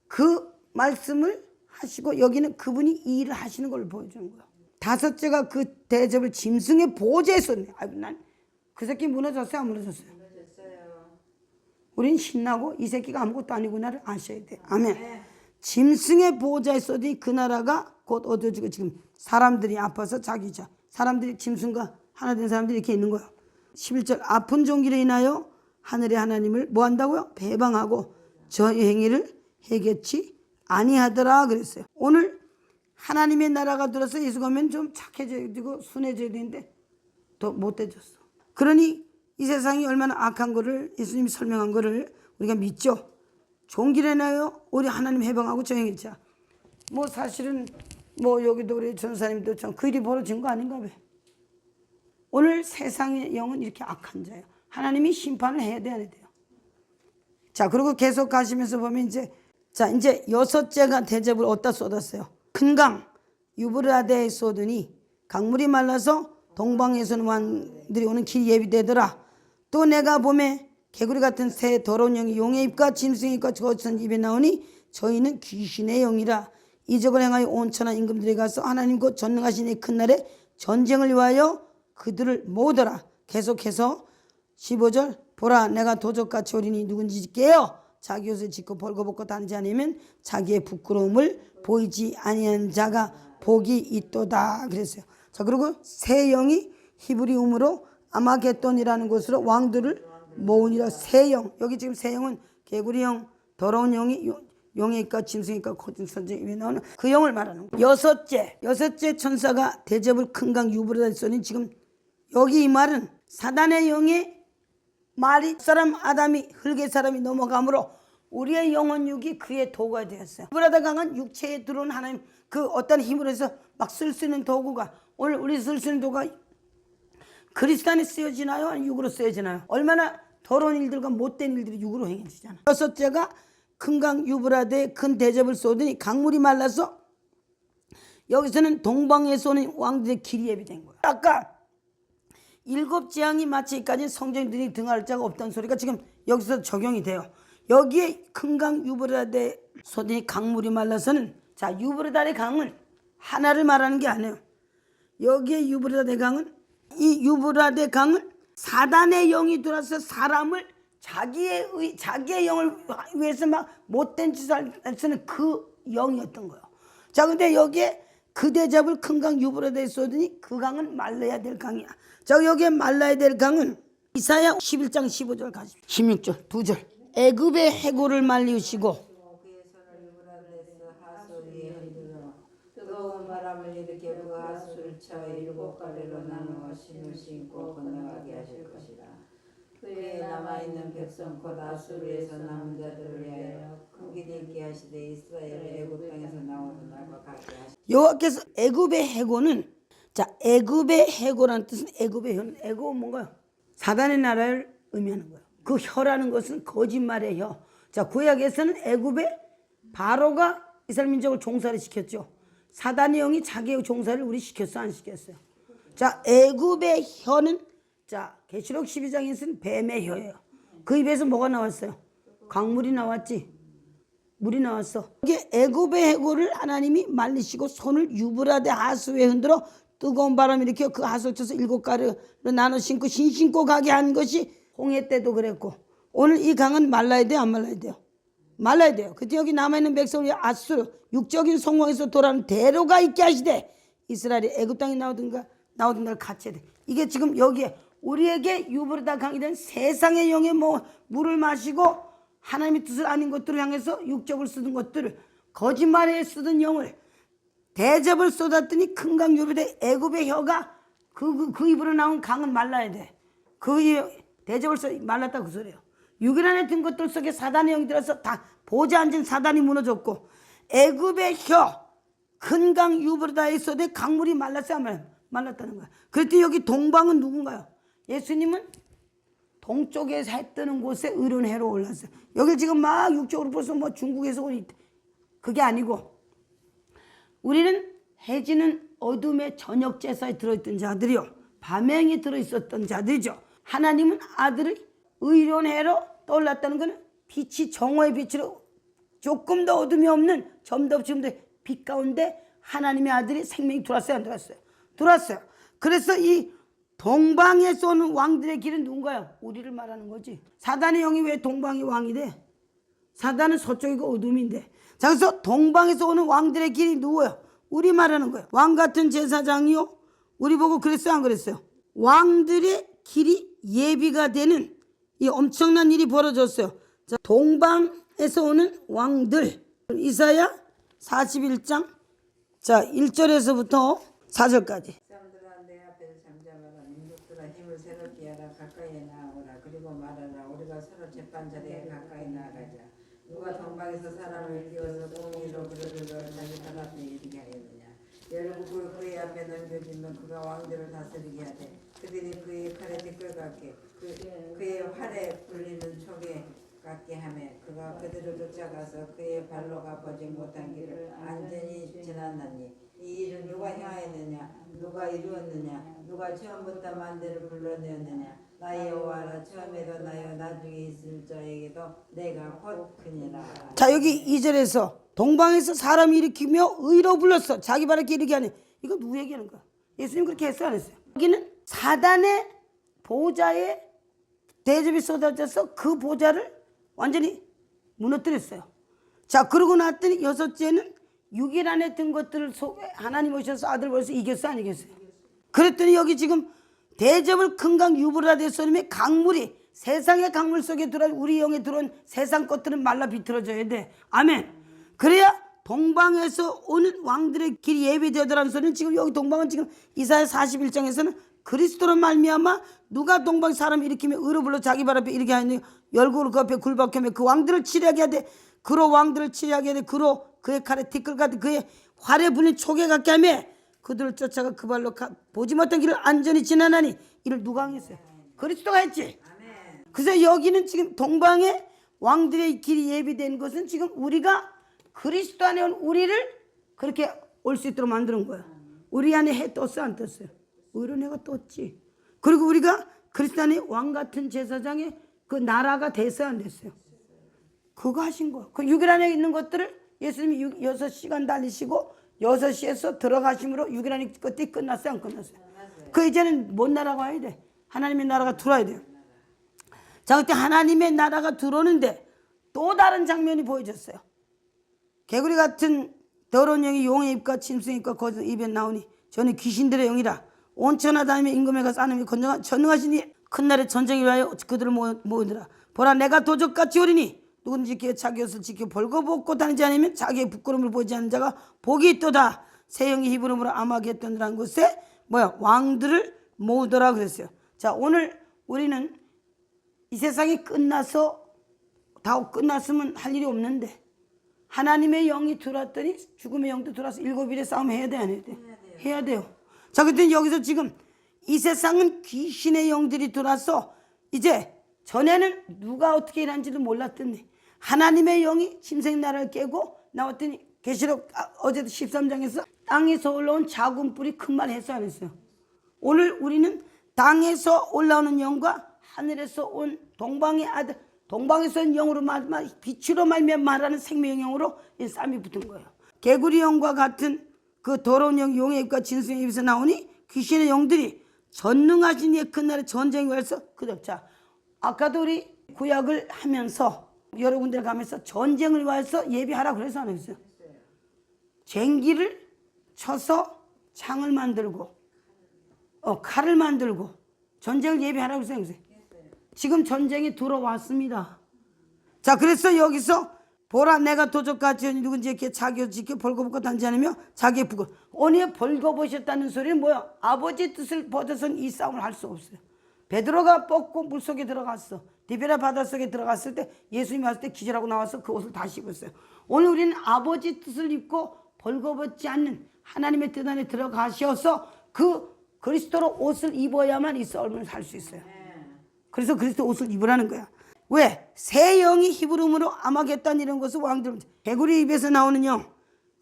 그 말씀을 하시고 여기는 그분이 이 일을 하시는 걸 보여주는 거야. 다섯째가 그 대접을 짐승의 보좌에 쏟네. 아이고, 난 그 새끼 무너졌어요, 안 무너졌어요? 우린 신나고 이 새끼가 아무것도 아니구나를 아셔야 돼. 아멘. 짐승의 보좌에 쏟으니 그 나라가 곧 어두워지고 지금 사람들이 아파서 자기 자. 사람들이 짐승과 하나 된 사람들이 이렇게 있는 거예요. 11절 아픈 종기로 인하여 하늘의 하나님을 뭐 한다고요? 배방하고 저 행위를 해결치 아니하더라 그랬어요. 오늘 하나님의 나라가 들어서 예수가 오면 좀 착해져야 되고 순해져야 되는데 더 못돼졌어. 그러니 이 세상이 얼마나 악한 거를 예수님이 설명한 거를 우리가 믿죠. 종기로 인하여 우리 하나님 해방하고 저 행위자. 뭐 사실은 뭐 여기도 우리 전사님도 참 그 일이 벌어진 거 아닌가 봐. 오늘 세상의 영은 이렇게 악한 자예요. 하나님이 심판을 해야 돼, 안 해야 돼요? 자, 그리고 계속 가시면서 보면 이제 여섯째가 대접을 어디다 쏟았어요? 큰 강 유브라데에 쏟으니 강물이 말라서 동방에서는 왕들이 오는 길이 예비되더라. 또 내가 봄에 개구리 같은 새 더러운 영이 용의 입과 짐승의 입과 거친 입에 나오니 저희는 귀신의 영이라. 이적을 행하여 온 천하 임금들이 가서 하나님 곧 전능하신 이 큰 날에 전쟁을 위하여 그들을 모으더라. 계속해서 15절 보라 내가 도적같이 오리니 누군지 깨어 자기 옷을 짚고 벌거벗고 다니지 않으면 자기의 부끄러움을 보이지 아니한 자가 복이 있도다 그랬어요. 자, 그리고 새 영이 히브리음으로 아마겟돈이라는 곳으로 왕들을 모으니라. 새 영, 여기 지금 새 영은 개구리 영, 더러운 영이 용의 입과 짐승의 입과 거친 선생님이 나오는 그 영을 말하는 거예요. 여섯째 천사가 대접을 큰 강 유브라데 쏘니 지금 여기 이 말은 사단의 영의 말이 사람 아담이 흙의 사람이 넘어가므로 우리의 영혼육이 그의 도구가 되었어요. 유브라데 강은 육체에 들어온 하나님 그 어떤 힘으로 해서 막 쓸 수 있는 도구가 오늘 우리 쓸 수 있는 도구가 그리스도 안에 쓰여지나요? 아니면 육으로 쓰여지나요? 얼마나 더러운 일들과 못된 일들이 육으로 행해지잖아요. 여섯째가 큰 강 유브라데에 큰 대접을 쏟으니 강물이 말라서 여기서는 동방에서 오는 왕들의 길이 예비된 거예요. 아까 일곱 재앙이 마치기까지 성전들이 등할 자가 없다는 소리가 지금 여기서 적용이 돼요. 여기에 큰 강 유브라데 쏟으니 강물이 말라서는 자 유브라데 강은 하나를 말하는 게 아니에요. 여기에 유브라데 강은 이 유브라데 강은 사단의 영이 들어와서 사람을 자기의 영을 위해서 막 못된 짓을 쓰는 그 영이었던 거예요. 자, 근데 여기에 그 대접을 큰 강 유브라데에 쏟으니 그 강은 말라야 될 강이야. 자, 여기에 말라야 될 강은 이사야 11장 15절 가십시오. 16절 2절. 애굽의 해골을 말리우시고 그의 손을 유브라데스 하수 위에 흔들어 뜨거운 바람을 일으켜 그 하수를 쳐 7갈래로 나누어 신을 신고 건너가게 하실 것이라. 그의 남아있는 백성 곧 아수르에서 남은 자들을 위하여 큰 길이 있게 하시되 이스라엘을 애굽 땅에서 나오는 날과 같게 하시되. 여호와께서 애굽의 해골은, 자, 애굽의 해골이라는 뜻은 애굽의 혀는, 애굽은 뭔가요? 사단의 나라를 의미하는 거예요. 그 혀라는 것은 거짓말의 혀. 자, 구약에서는 애굽의 바로가 이스라엘 민족을 종살이 시켰죠. 사단의 영이 자기의 종살이를 우리 시켰어, 안 시켰어요? 자, 애굽의 혀는, 자, 계시록 12장에서는 뱀의 혀예요. 그 입에서 뭐가 나왔어요? 강물이 나왔지. 물이 나왔어. 이게 애굽의 해골을 하나님이 말리시고 손을 유브라데 하수에 흔들어 뜨거운 바람이 일으켜 그 하수를 쳐서 7가루로 나눠 신고 신 신고 가게 한 것이 홍해 때도 그랬고, 오늘 이 강은 말라야 돼요, 안 말라야 돼요? 말라야 돼요. 그때 여기 남아있는 백성이 아수르 육적인 성공에서 돌아오는 대로가 있게 하시되 이스라엘이 애굽 땅에 나오던 날 갇혀야 돼. 이게 지금 여기에 우리에게 유브라데 강이 된 세상의 영의 물을 마시고 하나님의 뜻을 아닌 것들을 향해서 육적을 쓰던 것들을, 거짓말에 쓰던 영을 대접을 쏟았더니 큰 강 유브라데 애굽의 혀가 그 입으로 나온 강은 말라야 돼. 대접을 써 말랐다 그 소리예요. 6일 안에 든 것들 속에 사단의 영이 들어서 다 보좌 앉은 사단이 무너졌고, 애굽의 혀 큰 강 유브라데에 쏟아 강물이 말랐어야 말랐다는 거야. 그랬더니 여기 동방은 누군가요? 예수님은 동쪽에 해 뜨는 곳에 의로운 해로 올랐어요. 여기 지금 막 육적으로 벌써 뭐 중국에서 온 그게 아니고, 우리는 해지는 어둠의 저녁 제사에 들어있던 자들이요, 밤행에 들어있었던 자들이죠. 하나님은 아들을 의로운 해로 떠올랐다는 것은 빛이 정오의 빛으로 조금 더 어둠이 없는 점도 없이 빛 가운데 하나님의 아들이 생명이 들어왔어요, 안 들어왔어요? 들어왔어요. 그래서 이 동방에서 오는 왕들의 길은 누군가요? 우리를 말하는 거지. 사단의 영이 왜 동방이 왕이 돼? 사단은 서쪽이고 어둠인데. 자, 그래서 동방에서 오는 왕들의 길이 누구예요? 우리 말하는 거예요. 왕 같은 제사장이요, 우리 보고 그랬어요, 안 그랬어요? 왕들의 길이 예비가 되는 이 엄청난 일이 벌어졌어요. 자, 동방에서 오는 왕들, 이사야 41장 자 1절에서부터 4절까지. 사람들아 내 앞에서 잠잠하라. 민족들아 힘을 새롭게 하라. 가까이에 나오라. 그리고 말하라. 우리가 서로 재판자리에 가까이 나아가자. 누가 동방에서 사람을 띄워서 공의로 그들을 자기 발 앞에 이르게 하였느냐. 열국을 그의 앞에 넘겨주면 그가 왕들을 다스리게 하되 그들이 그의 칼에 티끌 같게 그의 활에 불리는 촉에 같게 하며 그가 그들을 쫓아가서 그의 발로 가보지 못한 길을 안전히 지났나니 이 일을 누가 행하였느냐, 누가 이루었느냐, 누가 처음부터 만대를 불러내었느냐. 나 여호와라. 처음에도 나여 나중에 있을 자에게도 내가 곧 그니라. 자, 여기 2절에서 동방에서 사람 일으키며 의로 불렀어. 자기 발에 이르게 하네. 이거 누구 얘기하는 거야? 예수님 그렇게 했어요, 안 했어요? 여기는 사단의 보좌에 대접이 쏟아져서 그 보좌를 완전히 무너뜨렸어요. 자, 그러고 났더니 6째는 6일 안에 든 것들을 속에 하나님 오셔서 아들 벌써 이겼어, 안 이겼어요? 그랬더니 여기 지금 대접을 큰 강 유브라데 쏟으면 강물이 세상의 강물 속에 들어 우리 영에 들어온 세상 것들은 말라 비틀어져야 돼. 아멘. 그래야 동방에서 오는 왕들의 길이 예비되더라는 소리는, 지금 여기 동방은 지금 이사야 41장에서는 그리스도로 말미암아 누가 동방 사람 일으키며 의로 불러 자기 발 앞에 이르게 하니 열고를 그 앞에 굴박하며 그 왕들을 치려게 하되 그로 왕들을 치려게 하되 그로 그의 칼에 티끌 같은 그의 활에 불린 촉에 갖게 하며 그들을 쫓아가 그 발로 보지 못한 길을 안전히 지나나니. 이를 누가 행했어요? 그리스도가 했지. 그래서 여기는 지금 동방의 왕들의 길이 예비된 것은 지금 우리가 그리스도 안에 온 우리를 그렇게 올 수 있도록 만드는 거야. 우리 안에 해 떴어, 안 떴어요? 의로운 해가 떴지. 그리고 우리가 그리스도 안에 왕 같은 제사장의 그 나라가 됐어요, 안 됐어요? 그거 하신 거야. 그 6일 안에 있는 것들을 예수님이 6시간 달리시고 6시에서 들어가심으로 6일 안에 끝이 끝났어요, 안 끝났어요? 그 이제는 뭔 나라가 와야 돼? 하나님의 나라가 들어와야 돼요. 자, 그때 하나님의 나라가 들어오는데 또 다른 장면이 보여졌어요. 개구리 같은 더러운 영이 용의 입과 짐승의 입과 거짓 입에 나오니 저는 귀신들의 영이라 온천하 다니며 임금에 가서 안으며 전능하시니 큰 날에 전쟁이 위하여 그들을 모으더라. 보라 내가 도적같이 오리니 누구든지 자기 옷을 지켜 벌거벗고 다니지 않으면 자기의 부끄러움을 보지 않는 자가 복이 있도다. 새 영이 히브리어로 아마겟돈이라는 곳에 왕들을 모으더라 그랬어요. 자, 오늘 우리는 이 세상이 끝나서 다 끝났으면 할 일이 없는데 하나님의 영이 들어왔더니 죽음의 영도 들어와서 7일의 싸움 해야 돼, 안 해야 돼? 해야 돼요. 자, 그때 여기서 지금 이 세상은 귀신의 영들이 들어와서 이제 전에는 누가 어떻게 일하는지도 몰랐더니 하나님의 영이 짐승나라를 깨고 나왔더니 계시록 어제도 13장에서 땅에서 올라온 작은 뿔이 큰 말 했어, 안 했어요? 오늘 우리는 땅에서 올라오는 영과 하늘에서 온 동방의 아들, 동방에서 온 영으로 빛으로 말하는 생명의 영으로 싸움이 붙은 거예요. 개구리 영과 같은 그 더러운 영, 용의 입과 짐승의 입에서 나오니 귀신의 영들이 전능하신 이의 큰 날에 전쟁이 와서 자, 아까도 우리 구약을 하면서 여러 군데를 가면서 전쟁을 위해서 예비하라 그래서 안 했어요. 쟁기를 쳐서 창을 만들고 칼을 만들고 전쟁을 예비하라고 했어요. 지금 전쟁이 들어왔습니다. 자, 그래서 여기서 보라 내가 도적같이 오니 누군지 이렇게 자기 옷 지켜 벌거벗고 다니지 않으며 자기의 부끄러움. 오늘 벌거벗었다는 소리는 뭐야? 아버지 뜻을 벗어선 이 싸움을 할 수 없어요. 베드로가 뻗고 물속에 들어갔어. 디베라 바닷속에 들어갔을 때 예수님이 왔을 때 기절하고 나와서 그 옷을 다시 입었어요. 오늘 우리는 아버지 뜻을 입고 벌거벗지 않는 하나님의 뜻 안에 들어가셔서 그 그리스도로 옷을 입어야만 이 싸움을 살 수 있어요. 그래서 그리스도 옷을 입으라는 거야. 왜? 새 영이 히브리어로 아마겟돈 이런 것을 왕들, 개구리 입에서 나오는 영,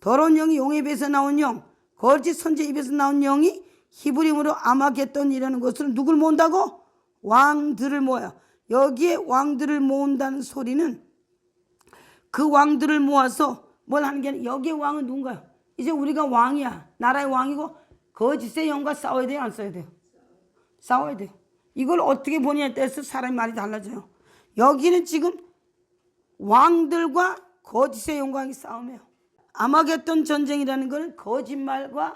더러운 영이 용의 입에서 나온 영, 거짓 선지 입에서 나온 영이 히브리어로 아마겟돈이라는 것을 누굴 모은다고? 왕들을 모아요. 여기에 왕들을 모은다는 소리는 그 왕들을 모아서 뭘 하는 게 아니라 여기에 왕은 누군가요? 이제 우리가 왕이야. 나라의 왕이고 거짓의 영과 싸워야 돼요? 안 싸워야 돼요? 싸워야 돼요. 이걸 어떻게 보냐에 따라서 사람의 말이 달라져요. 여기는 지금 왕들과 거짓의 영광의 싸움이에요. 아마겟돈 전쟁이라는 것은 거짓말과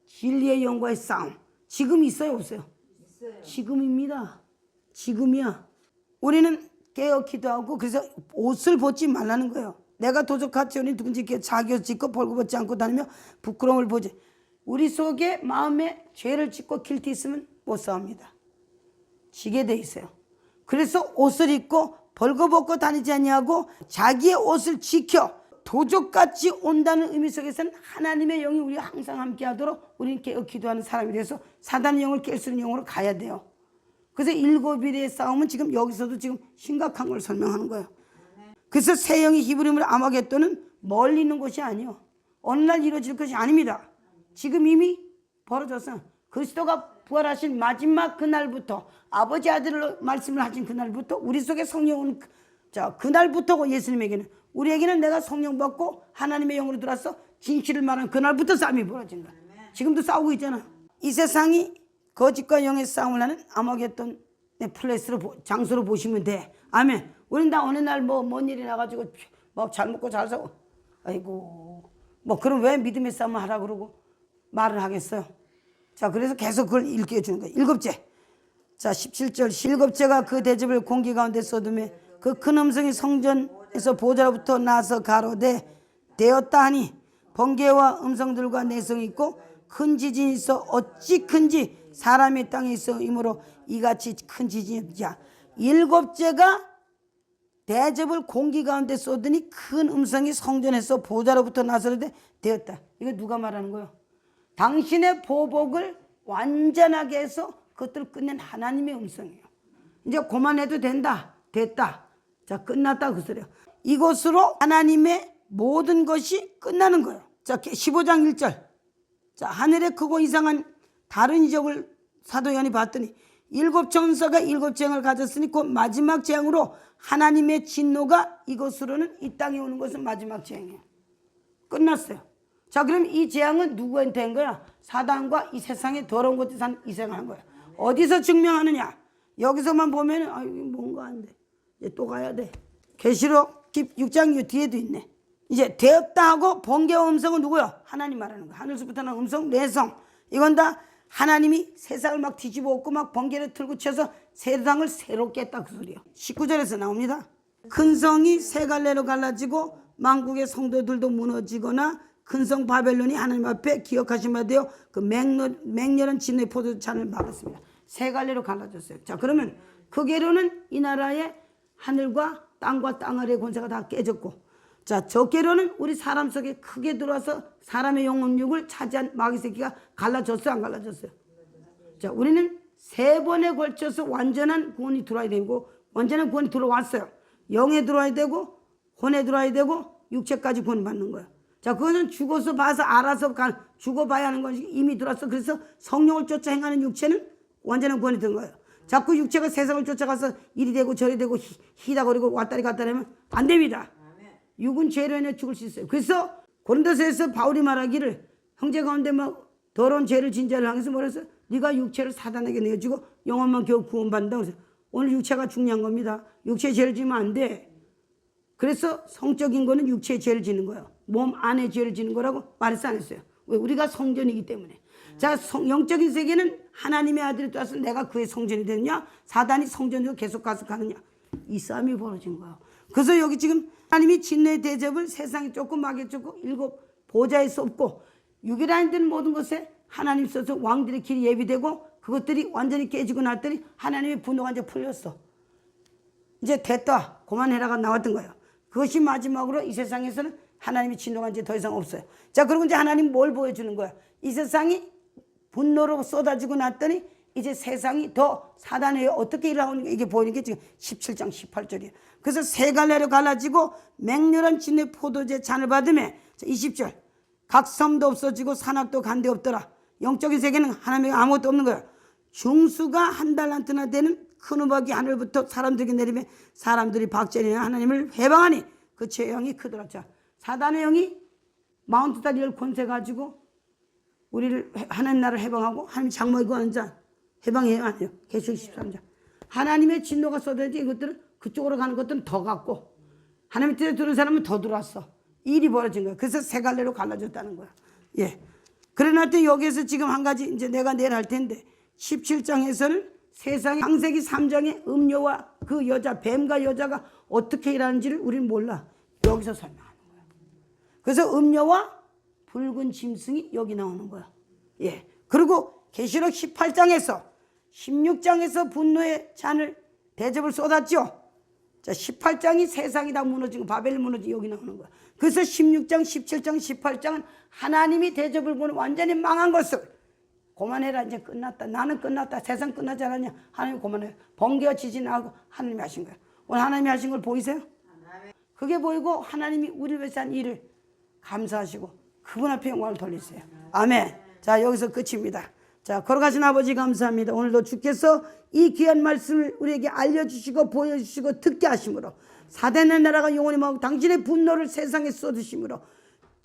진리의 영과의 싸움. 지금 있어요, 없어요? 있어요. 지금입니다. 지금이야. 우리는 깨어 기도하고 그래서 옷을 벗지 말라는 거예요. 내가 도적같이 오니 누군지 자기 옷 짓고 벌거벗지 않고 다니며 부끄러움을 보지. 우리 속에 마음에 죄를 짓고 길티 있으면 못 싸웁니다. 지게 돼 있어요. 그래서 옷을 입고 벌거벗고 다니지 아니하고 자기의 옷을 지켜 도적같이 온다는 의미 속에서는 하나님의 영이 우리와 항상 함께하도록 우리는 깨어 기도하는 사람이 돼서 사단의 영을 깰 수 있는 영으로 가야 돼요. 그래서 7일의 싸움은 지금 여기서도 지금 심각한 걸 설명하는 거예요. 그래서 새 영이 히브리어로 아마겟돈은 멀리 있는 곳이 아니에요. 어느 날 이루어질 것이 아닙니다. 지금 이미 벌어졌어요. 그리스도가 부활하신 마지막 그날부터 아버지 아들로 말씀을 하신 그날부터 우리 속에 성령은 그날부터 예수님에게는 우리에게는 내가 성령 받고 하나님의 영으로 들어와서 진실을 말하는 그날부터 싸움이 벌어진 거야. 지금도 싸우고 있잖아. 이 세상이 거짓과 영의 싸움을 하는 아마겟돈의 플레이스로 장소로 보시면 돼. 아멘. 우린 다 어느 날 뭔 일이 나가지고 잘 먹고 잘 사고 아이고 그럼 왜 믿음의 싸움을 하라 그러고 말을 하겠어요. 자, 그래서 계속 그걸 일깨워주는 거예요. 7째. 자, 17절. 7째가 그 대접을 공기 가운데 쏟음에 그 큰 음성이 성전에서 보좌로부터 나서 가로되 되었다 하니 번개와 음성들과 내성이 있고 큰 지진이 있어 어찌 큰지 사람의 땅에 있어 이므로 이같이 큰 지진이 없자. 7째가 대접을 공기 가운데 쏟으니 큰 음성이 성전에서 보좌로부터 나서되 되었다. 이거 누가 말하는 거예요? 당신의 보복을 완전하게 해서 그것들을 끝낸 하나님의 음성이에요. 이제 그만해도 된다. 됐다. 자, 끝났다 그 소리예요. 이것으로 하나님의 모든 것이 끝나는 거예요. 자, 15장 1절. 자, 하늘에 크고 이상한 다른 이적을 사도 요한이 봤더니 7 천사가 7 재앙을 가졌으니 그 마지막 재앙으로 하나님의 진노가 이것으로는 이 땅에 오는 것은 마지막 재앙이에요. 끝났어요. 자, 그럼 이 재앙은 누구한테 한 거야? 사단과 이 세상에 더러운 것들 산 이 생을 한 거야. 어디서 증명하느냐? 여기서만 보면 아 이게 뭔가 안 돼. 이제 또 가야 돼. 계시록 16장 뒤에도 있네. 이제 되었다 하고 번개와 음성은 누구야? 하나님 말하는 거야. 하늘에서부터 나는 음성, 내성. 이건 다 하나님이 세상을 막 뒤집어 엎고 막 번개를 틀고 쳐서 세상을 새롭게 했다 그 소리야. 19절에서 나옵니다. 큰 성이 세 갈래로 갈라지고 만국의 성도들도 무너지거나 큰 성 바벨론이 하나님 앞에 기억하신 바 되어 그 맹렬한 진노의 포도잔을 막았습니다. 세 갈래로 갈라졌어요. 자, 그러면 그 계로는 이 나라의 하늘과 땅과 땅 아래의 권세가 다 깨졌고, 자, 저 계로는 우리 사람 속에 크게 들어와서 사람의 영혼육을 차지한 마귀 새끼가 갈라졌어요, 안 갈라졌어요? 자, 우리는 세 번에 걸쳐서 완전한 구원이 들어와야 되고, 완전한 구원이 들어왔어요. 영에 들어와야 되고, 혼에 들어와야 되고, 육체까지 구원받는 거예요. 자, 그것은 죽어서 봐서 알아서 죽어봐야 하는 것이 이미 들어왔어. 그래서 성령을 쫓아 행하는 육체는 완전한 구원이 든 거예요. 자꾸 육체가 세상을 쫓아가서 이리 되고 저리 되고 희다거리고 왔다리 갔다리 하면 안 됩니다. 육은 죄로 인해 죽을 수 있어요. 그래서 고린도서에서 바울이 말하기를 형제 가운데 막 더러운 죄를 진자를 향해서 뭐랬어? 네가 육체를 사단에게 내어주고 영혼만 겨우 구원받는다고 그래서 오늘 육체가 중요한 겁니다. 육체의 죄를 지면 안 돼. 그래서 성적인 거는 육체의 죄를 지는 거예요. 몸 안에 죄를 지는 거라고 말했어 안 했어요? 왜? 우리가 성전이기 때문에. 자, 영적인 세계는 하나님의 아들이 떠서 내가 그의 성전이 되느냐, 사단이 성전으로 계속 가서 가느냐, 이 싸움이 벌어진 거예요. 그래서 여기 지금 하나님이 진노의 대접을 세상에 쫓고 마귀에 쫓고 일곱 보좌에 쏟고 육이라는 데는 모든 것에 하나님 써서 왕들의 길이 예비되고 그것들이 완전히 깨지고 났더니 하나님의 분노가 이제 풀렸어. 이제 됐다. 그만해라가 나왔던 거예요. 그것이 마지막으로 이 세상에서는 하나님의 진노가 이제 더 이상 없어요. 자, 그리고 이제 하나님 뭘 보여주는 거야? 이 세상이 분노로 쏟아지고 났더니 이제 세상이 더 사단에 어떻게 일하는가 이게 보이는 게 지금 17장 18절이에요. 그래서 세 갈래로 갈라지고 맹렬한 진노의 포도주의 잔을 받으매 20절 각 섬도 없어지고 산악도 간데 없더라. 영적인 세계는 하나님의 아무것도 없는 거야. 중수가 한 달란트나 되는 큰 우박이 하늘부터 사람들에게 내리며 사람들이 박제하여 하나님을 해방하니 그 죄의 영이 크더라. 자, 사단의 영이 마운트 다리를 권세 가지고 우리를 하나님 나라를 해방하고 하나님 장막에 거하는 자 해방해요 안 해요? 계시록 13장 하나님의 진노가 쏟아져 이것들은 그쪽으로 가는 것들은 더 갔고 하나님의 뜻에 들은 사람은 더 들어왔어. 일이 벌어진 거야. 그래서 세 갈래로 갈라졌다는 거야. 예. 그러나 또 여기에서 지금 한 가지 이제 내가 내일 할 텐데 17장에서는 세상의 창세기 3장의 음녀와 그 여자 뱀과 여자가 어떻게 일하는지를 우리는 몰라. 여기서 설명하는 거야. 그래서 음녀와 붉은 짐승이 여기 나오는 거야. 예. 그리고 계시록 18장에서 16장에서 분노의 잔을 대접을 쏟았죠. 자, 18장이 세상이 다 무너지고 바벨이 무너지고 여기 나오는 거야. 그래서 16장, 17장, 18장은 하나님이 대접을 보는 완전히 망한 것을 그만해라 이제 끝났다. 나는 끝났다. 세상 끝나지 않았냐. 하나님 그만해. 번개와 지진하고 하나님이 하신 거야. 오늘 하나님이 하신 걸 보이세요? 그게 보이고 하나님이 우리를 위해서 한 일을 감사하시고 그분 앞에 영광을 돌리세요. 아멘. 자, 여기서 끝입니다. 자, 걸어가신 아버지 감사합니다. 오늘도 주께서 이 귀한 말씀을 우리에게 알려주시고 보여주시고 듣게 하심으로 사단의 나라가 영원히 망하고 당신의 분노를 세상에 쏟으심으로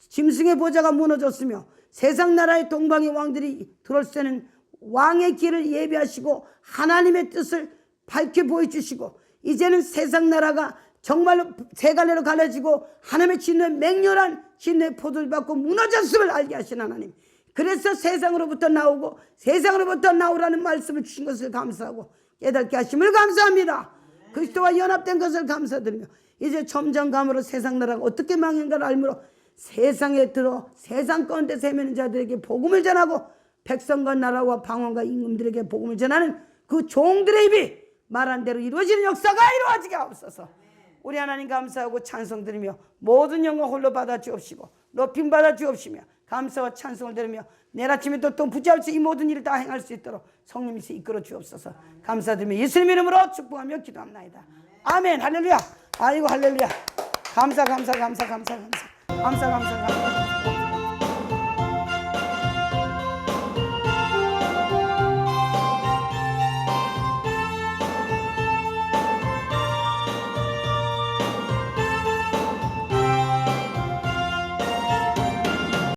짐승의 보좌가 무너졌으며 세상 나라의 동방의 왕들이 들어올 때는 왕의 길을 예비하시고 하나님의 뜻을 밝혀 보여주시고 이제는 세상 나라가 정말로 세 갈래로 갈라지고 하나님의 진노의 맹렬한 진노의 포도를 받고 무너졌음을 알게 하신 하나님. 그래서 세상으로부터 나오고 세상으로부터 나오라는 말씀을 주신 것을 감사하고 깨닫게 하심을 감사합니다. 그리스도와 연합된 것을 감사드리며 이제 점점감으로 세상 나라가 어떻게 망한가를 알므로 세상에 들어 세상 가운데 세매는 자들에게 복음을 전하고 백성과 나라와 방언과 임금들에게 복음을 전하는 그 종들의 입이 말한 대로 이루어지는 역사가 이루어지게 하옵소서. 우리 하나님 감사하고 찬송드리며 모든 영광 홀로 받아 주옵시고 높임 받아 주옵시며 감사와 찬송을 드리며 내일 아침에 또 붙잡을 수 이 모든 일을 다 행할 수 있도록 성령님이 이끌어 주옵소서. 감사드리며 예수님 이름으로 축복하며 기도합나이다. 아멘. 할렐루야. 아이고 할렐루야. 감사.